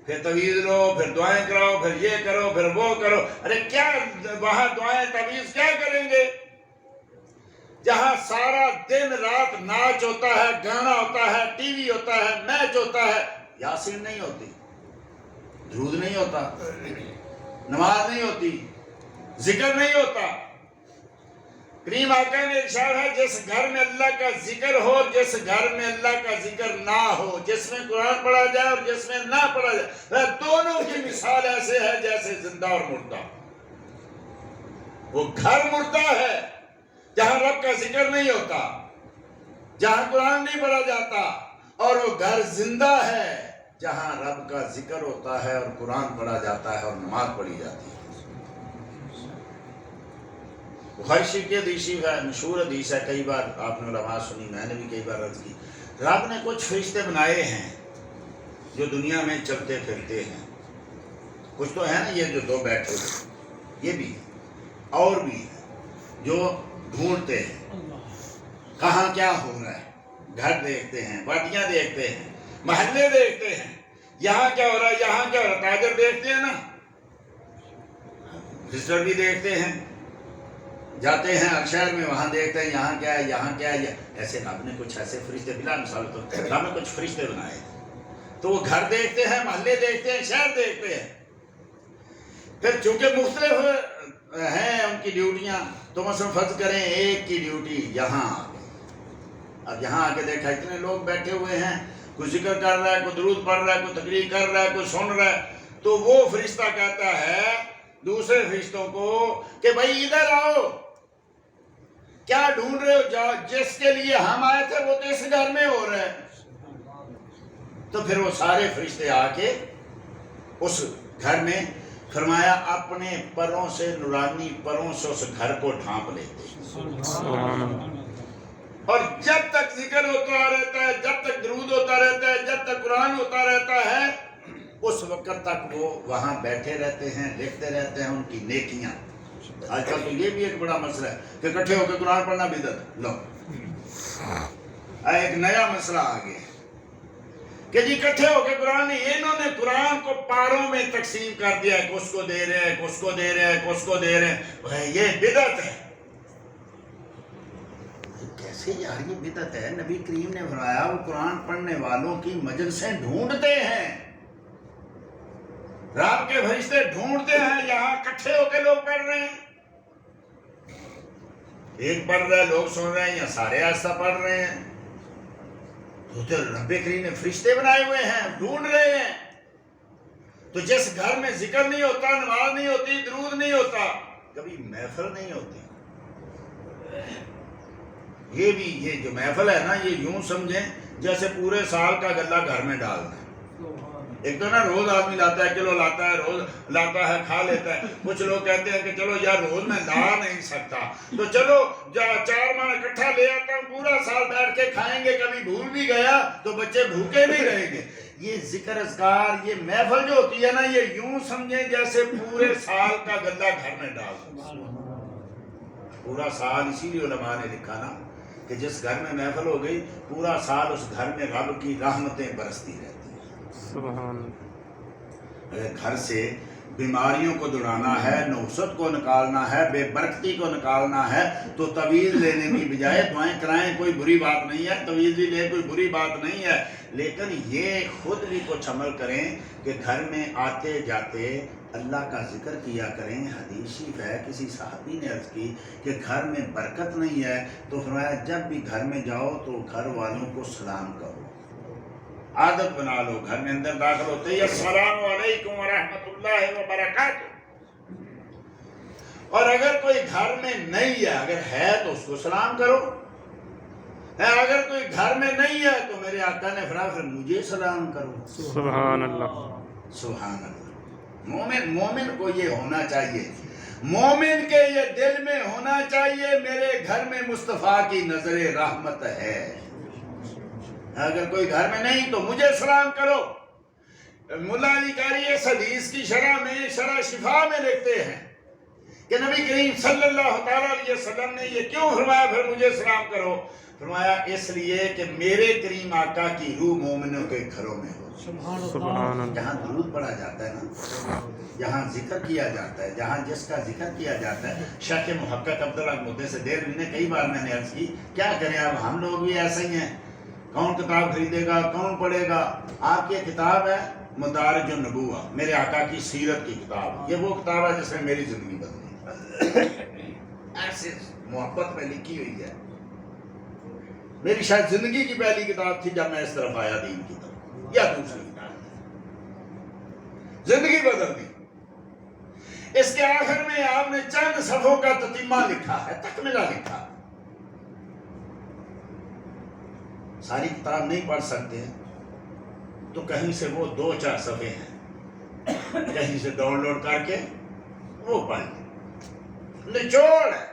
پھر تویز لو، پھر دعائیں کراؤ، پھر یہ کرو، پھر وہ کرو۔ ارے کیا وہاں دعائیں تویز کیا کریں گے جہاں سارا دن رات ناچ ہوتا ہے، گانا ہوتا ہے، ٹی وی ہوتا ہے، میچ ہوتا ہے، یاسین نہیں ہوتی، درود نہیں ہوتا، نماز نہیں ہوتی، ذکر نہیں ہوتا۔ کریم آقا نے ارشاد ہے جس گھر میں اللہ کا ذکر ہو، جس گھر میں اللہ کا ذکر نہ ہو، جس میں قرآن پڑھا جائے اور جس میں نہ پڑھا جائے، دونوں کی مثال ایسے ہے جیسے زندہ اور مردہ۔ وہ گھر مردہ ہے جہاں رب کا ذکر نہیں ہوتا، جہاں قرآن نہیں پڑھا جاتا، اور وہ گھر زندہ ہے جہاں رب کا ذکر ہوتا ہے اور قرآن پڑھا جاتا ہے اور نماز پڑھی جاتی ہے۔ بخاری شریف کی حدیث ہے، مشہور حدیث ہے، کئی بار آپ نے علماء سنی، میں نے بھی کئی بار عرض کی۔ رب نے کچھ فرشتے بنائے ہیں جو دنیا میں چلتے پھرتے ہیں، کچھ تو ہے نا یہ جو دو بیٹھے ہوئے، یہ بھی اور بھی ہیں جو ڈھونڈتے ہیں کہاں کیا ہو رہا ہے، گھر دیکھتے ہیں، وادیاں دیکھتے ہیں، محلے دیکھتے ہیں، یہاں کیا ہو رہا ہے، یہاں کیا ہو رہا ہے، تاجر دیکھتے ہیں نا، وزٹر بھی دیکھتے ہیں، جاتے ہیں ہر شہر میں، وہاں دیکھتے ہیں یہاں کیا ہے، یہاں کیا ہے۔ ایسے رب نے کچھ ایسے فرشتے، بلا مثال تو رب نے کچھ فرشتے بنائے تو وہ گھر دیکھتے ہیں، محلے دیکھتے ہیں، شہر دیکھتے ہیں۔ پھر چونکہ مختلف ہیں ان کی ڈیوٹیاں، تو مثلا فرض کریں ایک کی ڈیوٹی یہاں آ گئی، اب یہاں آ کے دیکھا اتنے لوگ بیٹھے ہوئے ہیں، کوئی ذکر کر رہا ہے، کوئی درود پڑھ رہا ہے، کوئی تقریر کر رہا ہے، کوئی سن رہا ہے، تو وہ فرشتہ کہتا ہے دوسرے فرشتوں کو کہ بھائی ادھر آؤ، کیا ڈھونڈ رہے ہو، جاؤ، جس کے لیے ہم آئے تھے وہ تو اس گھر میں ہو رہا ہے۔ تو پھر وہ سارے فرشتے آ کے اس گھر میں، فرمایا اپنے پروں سے، نورانی پروں سے اس گھر کو ڈھانپ لیتے، اور جب تک ذکر ہوتا رہتا ہے، جب تک درود ہوتا رہتا ہے، جب تک قرآن ہوتا رہتا ہے، اس وقت تک وہ وہاں بیٹھے رہتے ہیں، لکھتے رہتے ہیں ان کی نیکیاں۔ آج کل تو یہ بھی ایک بڑا مسئلہ ہے کہ اکٹھے ہو کے قرآن پڑھنا بدعت، لو ایک نیا مسئلہ آ گیا کہ جی اکٹھے ہو کے قرآن نہیں، انہوں نے قرآن کو پاروں میں تقسیم کر دیا ہے، کس کو دے رہے ہیں، کس کو دے رہے ہیں، کس کو دے رہے ہیں، یہ بدعت ہے۔ کیسے یار یہ بدعت ہے؟ نبی کریم نے فرمایا وہ قرآن پڑھنے والوں کی مجلسیں ڈھونڈتے ہیں، رب کے فرشتے ڈھونڈتے ہیں، یہاں اکٹھے ہو کے لوگ پڑھ رہے ہیں، ایک پڑھ رہا ہے، لوگ سن رہے ہیں، یا سارے آہستہ پڑھ رہے ہیں؟ تو رب کریم نے فرشتے بنائے ہوئے ہیں، ڈھونڈ رہے ہیں۔ تو جس گھر میں ذکر نہیں ہوتا، نماز نہیں ہوتی، درود نہیں ہوتا، کبھی محفل نہیں ہوتی۔ یہ بھی، یہ جو محفل ہے نا، یہ یوں سمجھیں جیسے پورے سال کا غلہ گھر میں ڈالنا ہے۔ ایک تو نا روز آدمی لاتا ہے، کلو لاتا ہے، روز لاتا ہے، کھا لیتا ہے۔ کچھ لوگ کہتے ہیں کہ چلو یار روز میں لا نہیں سکتا، تو چلو 4 ماہ اکٹھا لے آتا ہوں، پورا سال بیٹھ کے کھائیں گے، کبھی بھول بھی گیا تو بچے بھوکے نہیں رہیں گے۔ یہ ذکر اذکار، یہ محفل جو ہوتی ہے نا، یہ یوں سمجھیں جیسے پورے سال کا غلہ گھر میں ڈال، پورا سال۔ اسی لیے علماء نے لکھا نا کہ جس گھر میں محفل ہو گئی، پورا سال اس گھر میں رب کی رحمتیں برستی رہتی ہیں۔ اگر گھر سے بیماریوں کو دوڑانا ہے، نحوست کو نکالنا ہے، بے برکتی کو نکالنا ہے، تو تویز لینے کی بجائے دعائیں کرائیں، کوئی بری بات نہیں ہے، تویز بھی لے، کوئی بری بات نہیں ہے، لیکن یہ خود بھی کچھ عمل کریں کہ گھر میں آتے جاتے اللہ کا ذکر کیا کریں۔ حدیث شریف ہے، کسی صحابی نے عرض کی کہ گھر میں برکت نہیں ہے، تو فرمایا جب بھی گھر میں جاؤ تو گھر والوں کو سلام کرو، عادت بنا لو، گھر میں اندر داخل ہوتے ہی السلام علیکم ورحمۃ اللہ وبرکاتہ، اور اگر کوئی گھر میں نہیں ہے، اگر ہے تو اس کو سلام کرو، اگر کوئی گھر میں نہیں ہے تو میرے آقا نے فرمایا پھر مجھے سلام کرو۔ سبحان اللہ۔ سبحان اللہ۔ مومن کو یہ ہونا چاہیے، مومن کے یہ دل میں ہونا چاہیے میرے گھر میں مصطفیٰ کی نظر رحمت ہے۔ اگر کوئی گھر میں نہیں تو مجھے سلام کرو۔ ملا علی قاری اس حدیث کی شرح میں، شرح شفا میں لکھتے ہیں کہ نبی کریم صلی اللہ تعالیٰ علیہ وسلم نے یہ کیوں فرمایا پھر مجھے سلام کرو؟ فرمایا اس لیے کہ میرے کریم آقا کی روح مومنوں کے گھروں میں ہو۔ سبحان اللہ۔ جہاں درود پڑھا جاتا ہے نا، جہاں ذکر کیا جاتا ہے، جہاں جس کا ذکر کیا جاتا ہے، شیخ محقق عبداللہ مدثر دہلوی نے کئی بار میں نے عرض کی کیا کریں اب ہم لوگ بھی ایسے ہی ہیں، کون کتاب خریدے گا، کون پڑھے گا؟ آپ کی کتاب ہے مدارج النبوہ، میرے آقا کی سیرت کی کتاب، یہ وہ کتاب ہے جس میں میری زندگی بدلی، ایسے محبت میں لکھی ہوئی ہے۔ میری شاید زندگی کی پہلی کتاب تھی جب میں اس طرف آیا دین کی طرف، یا دوسری کتاب، زندگی بدل دی۔ اس کے آخر میں آپ نے چند صفحوں کا تتمہ لکھا ہے، تکملہ لکھا۔ ساری کتاب نہیں پڑھ سکتے تو کہیں سے وہ 2-4 صفحے ہیں، کہیں سے ڈاؤن لوڈ کر کے وہ پڑھ لیں، نچوڑ ہے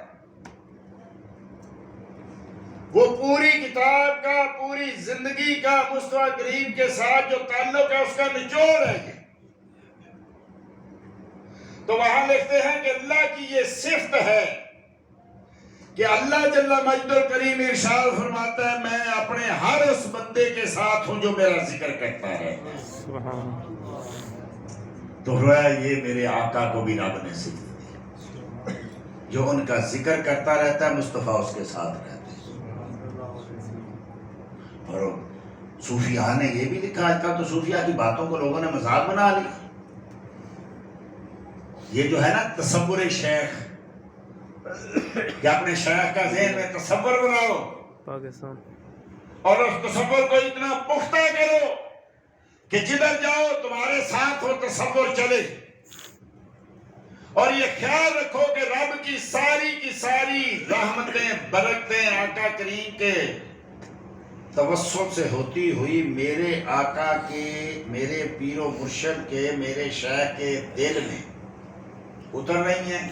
وہ پوری کتاب کا، پوری زندگی کا مصطفیٰ کریم کے ساتھ جو تعلق ہے اس کا نچوڑ ہے یہ۔ تو وہاں لکھتے ہیں کہ اللہ کی یہ صفت ہے کہ اللہ جل مجد الکریم ارشاد فرماتا ہے میں اپنے ہر اس بندے کے ساتھ ہوں جو میرا ذکر کرتا ہے۔ تو رویا یہ میرے آقا کو بھی رب نے صفت دی، جو ان کا ذکر کرتا رہتا ہے مصطفیٰ اس کے ساتھ رہتا ہے۔ اور صوفیاء نے یہ بھی لکھا، آج کل تو صوفیاء کی باتوں کو لوگوں نے مذاق بنا لیا۔ یہ جو ہے نا تصور شیخ، کہ اپنے شیخ کا ذہن میں تصور بناؤ پاکستان، اور اس تصور کو اتنا پختہ کرو کہ جدھر جاؤ تمہارے ساتھ وہ تصور چلے، اور یہ خیال رکھو کہ رب کی ساری رحمتیں برکتیں آقا کریم کے توسل سے ہوتی ہوئی میرے آقا کے، میرے پیر و مرشد کے، میرے شیخ کے دل میں اتر رہی ہیں۔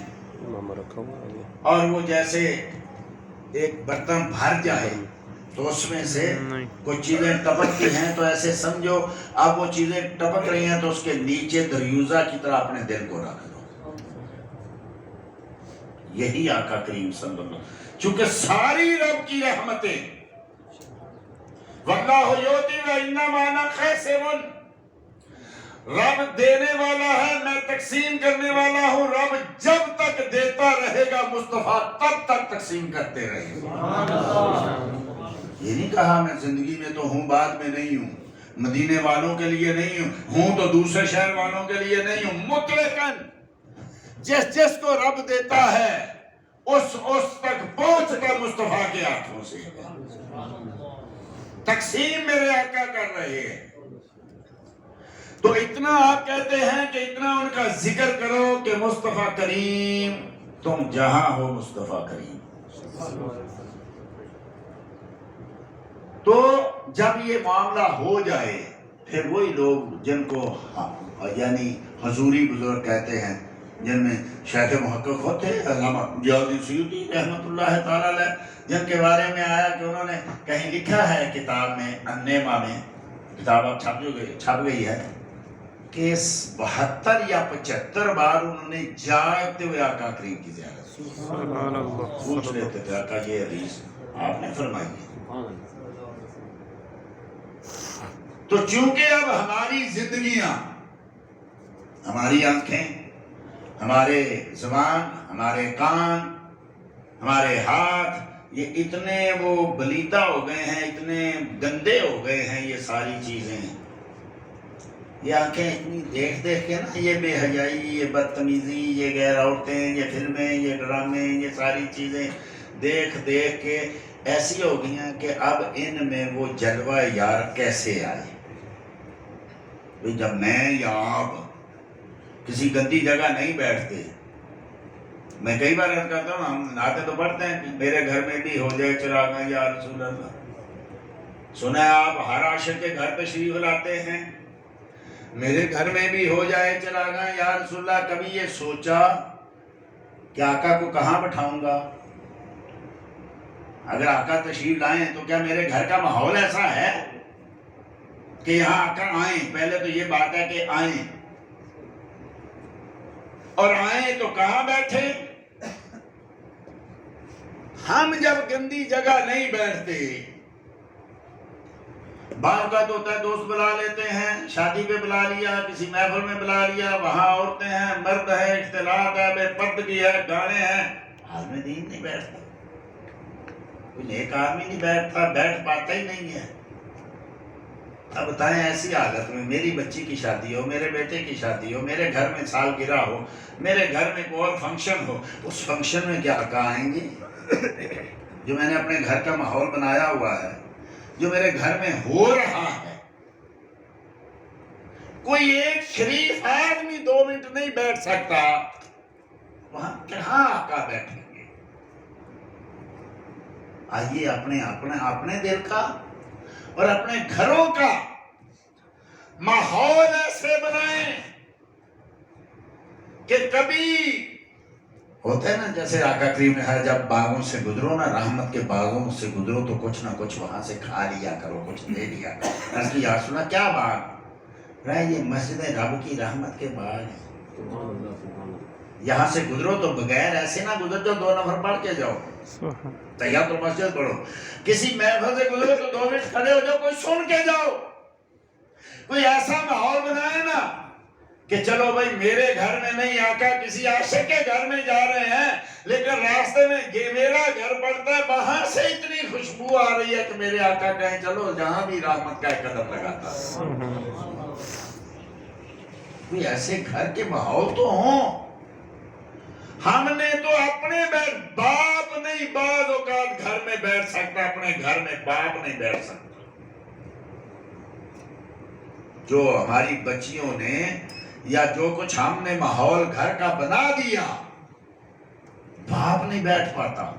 اور وہ جیسے ایک برتن بھر جائے تو اس میں سے کچھ چیزیں ٹپکتی ہیں، تو ایسے سمجھو اب وہ چیزیں ٹپک رہی ہیں تو اس کے نیچے دریوزہ کی طرح اپنے دل کو رکھ دو۔ یہی آقا کریم صلی اللہ علیہ وسلم، چونکہ ساری رب کی رحمتیں، واللہ یؤتی وانما انا قاسم، رب دینے والا ہے، میں تقسیم کرنے والا ہوں، رب جب تک دیتا رہے گا مصطفیٰ تب تک تقسیم کرتے رہے گا۔ یہ نہیں کہا میں زندگی میں تو ہوں بعد میں نہیں ہوں، مدینے والوں کے لیے نہیں ہوں تو دوسرے شہر والوں کے لیے نہیں ہوں، مطلقاً جس کو رب دیتا ہے اس تک پہنچتا مصطفیٰ کے ہاتھوں سے، تقسیم میرے آقا کر رہے ہیں۔ تو اتنا آپ کہتے ہیں کہ اتنا ان کا ذکر کرو کہ مصطفیٰ کریم تم جہاں ہو مصطفیٰ کریم۔ تو جب یہ معاملہ ہو جائے پھر وہی لوگ جن کو یعنی حضوری بزرگ کہتے ہیں، جن میں شیخ محقق ہوتے علامہ ضیاءالدین سیوطی رحمۃ اللہ تعالی علیہ، جن کے بارے میں آیا کہ انہوں نے کہیں لکھا ہے کتاب میں النعمہ میں، کتاب اب چھپ گئی ہے، کہ 72 یا 75 بار انہوں نے جاگتے ہوئے آقا کریم کی زیارت کی۔ پوچھ لیتے تھے آقا یہ حدیث آپ نے فرمائی ہے۔ تو چونکہ اب ہماری زندگیاں، ہماری آنکھیں، ہمارے زبان، ہمارے کان، ہمارے ہاتھ، یہ اتنے وہ بلیدہ ہو گئے ہیں، اتنے گندے ہو گئے ہیں، یہ ساری چیزیں، یہ آنکھیں اتنی دیکھ کے نا، یہ بے حیائی، یہ بدتمیزی، یہ غیر عورتیں، یہ فلمیں، یہ ڈرامے، یہ ساری چیزیں دیکھ کے ایسی ہو گئی ہیں کہ اب ان میں وہ جلوہ یار کیسے آئے؟ جب میں یا آپ کسی گندی جگہ نہیں بیٹھتے، میں کئی بار عرض کرتا ہوں، ہم نعتیں تو پڑھتے ہیں کہ میرے گھر میں بھی ہو جائے چراغاں یا رسول اللہ۔ سنا ہے آپ ہر عاشق کے گھر تشریف لاتے ہیں، میرے گھر میں بھی ہو جائے چراغاں یا رسول اللہ۔ کبھی یہ سوچا کہ آقا کو کہاں بٹھاؤں گا؟ اگر آقا تشریف لائیں تو کیا میرے گھر کا ماحول ایسا ہے کہ یہاں آقا آئیں؟ پہلے تو یہ بات ہے کہ آئیں، اور آئیں تو کہاں بیٹھے؟ ہم جب گندی جگہ نہیں بیٹھتے، بعض کا تو ہوتا ہے دوست بلا لیتے ہیں، شادی پہ بلا لیا، کسی محفل میں بلا لیا، وہاں عورتیں ہیں، مرد ہے، اختلاط ہے، بے پردگی ہے، گانے ہیں، عالم دین نہیں بیٹھتا، کوئی نیک آدمی نہیں بیٹھتا، بیٹھ پاتا ہی نہیں ہے۔ اب بتائیں ایسی حالت میں میری بچی کی شادی ہو، میرے بیٹے کی شادی ہو، میرے گھر میں سالگرہ ہو، میرے گھر میں کوئی اور فنکشن ہو، اس فنکشن میں کیا آقا آئیں گے؟ جو میں نے اپنے گھر کا ماحول بنایا ہوا ہے، جو میرے گھر میں ہو رہا ہے، کوئی ایک شریف آدمی 2 منٹ نہیں بیٹھ سکتا، وہاں کہاں آقا بیٹھیں گے؟ آئیے اپنے دل کا اور اپنے گھروں کا ماحول ایسے بنائیں کہ کبھی ہوتا ہے نا، جیسے آقا کریم نے کہا جب باغوں سے گزرو نا، رحمت کے باغوں سے گزرو تو کچھ نہ کچھ وہاں سے کھا لیا کرو، کچھ لے لیا کرو۔ اس کی یاد سنا کیا باغ رہا؟ یہ مسجد رب کی رحمت کے باغ ہیں۔ یہاں سے گزرو تو بغیر ایسے نہ گزر جاؤ 2 نفر پڑھ کے جاؤ، تیار تو مسجد پڑھو۔ کسی محفل سے گزرو تو 2 منٹ کھڑے ہو جاؤ، کوئی سن کے جاؤ، کوئی ایسا ماحول بنائے نا کہ چلو بھائی میرے گھر میں نہیں، آقا کسی عاشق کے گھر میں جا رہے ہیں، لیکن راستے میں میرا گھر پڑتا ہے، وہاں سے اتنی خوشبو آ رہی ہے کہ میرے آقا کہیں چلو جہاں بھی رحمت کا ایک قدم لگاتا ہے۔ کوئی ایسے گھر کے ماحول تو ہوں۔ ہم نے تو اپنے باپ نہیں، بعض اوقات گھر میں بیٹھ سکتا، اپنے گھر میں باپ نہیں بیٹھ سکتا۔ جو ہماری بچیوں نے یا جو کچھ ہم نے ماحول گھر کا بنا دیا، باپ نہیں بیٹھ پاتا،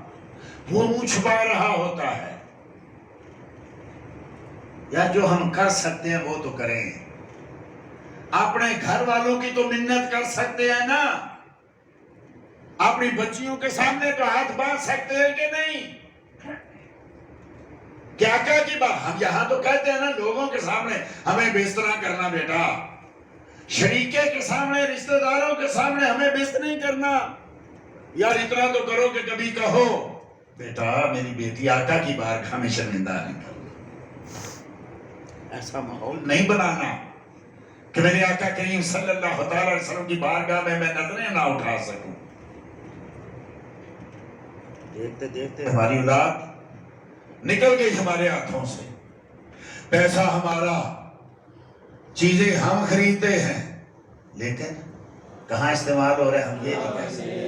وہ منہ چھپا رہا ہوتا ہے۔ یا جو ہم کر سکتے ہیں وہ تو کریں، اپنے گھر والوں کی تو منت کر سکتے ہیں نا، اپنی بچیوں کے سامنے تو ہاتھ باندھ سکتے ہیں کہ نہیں؟ کیا کی بات؟ ہم یہاں تو کہتے ہیں نا لوگوں کے سامنے ہمیں بے اس طرح کرنا بیٹا، شریکے کے سامنے، رشتہ داروں کے سامنے ہمیں بے اس طرح نہیں کرنا، یار اتنا تو کرو کہ کبھی کہو بیٹا میری بیٹی آقا کی بارگاہ میں شرمندہ نہیں کرو۔ ایسا ماحول نہیں بنانا کہ میرے آقا کریم صلی اللہ علیہ وسلم کی بارگاہ میں نظریں نہ اٹھا سکوں۔ دیکھتے دیکھتے ہماری اولاد نکل گئی ہمارے ہاتھوں سے، پیسہ ہمارا، چیزیں ہم خریدتے ہیں، لیکن کہاں استعمال ہو رہے ہم یہ نہیں کہہ سکتے۔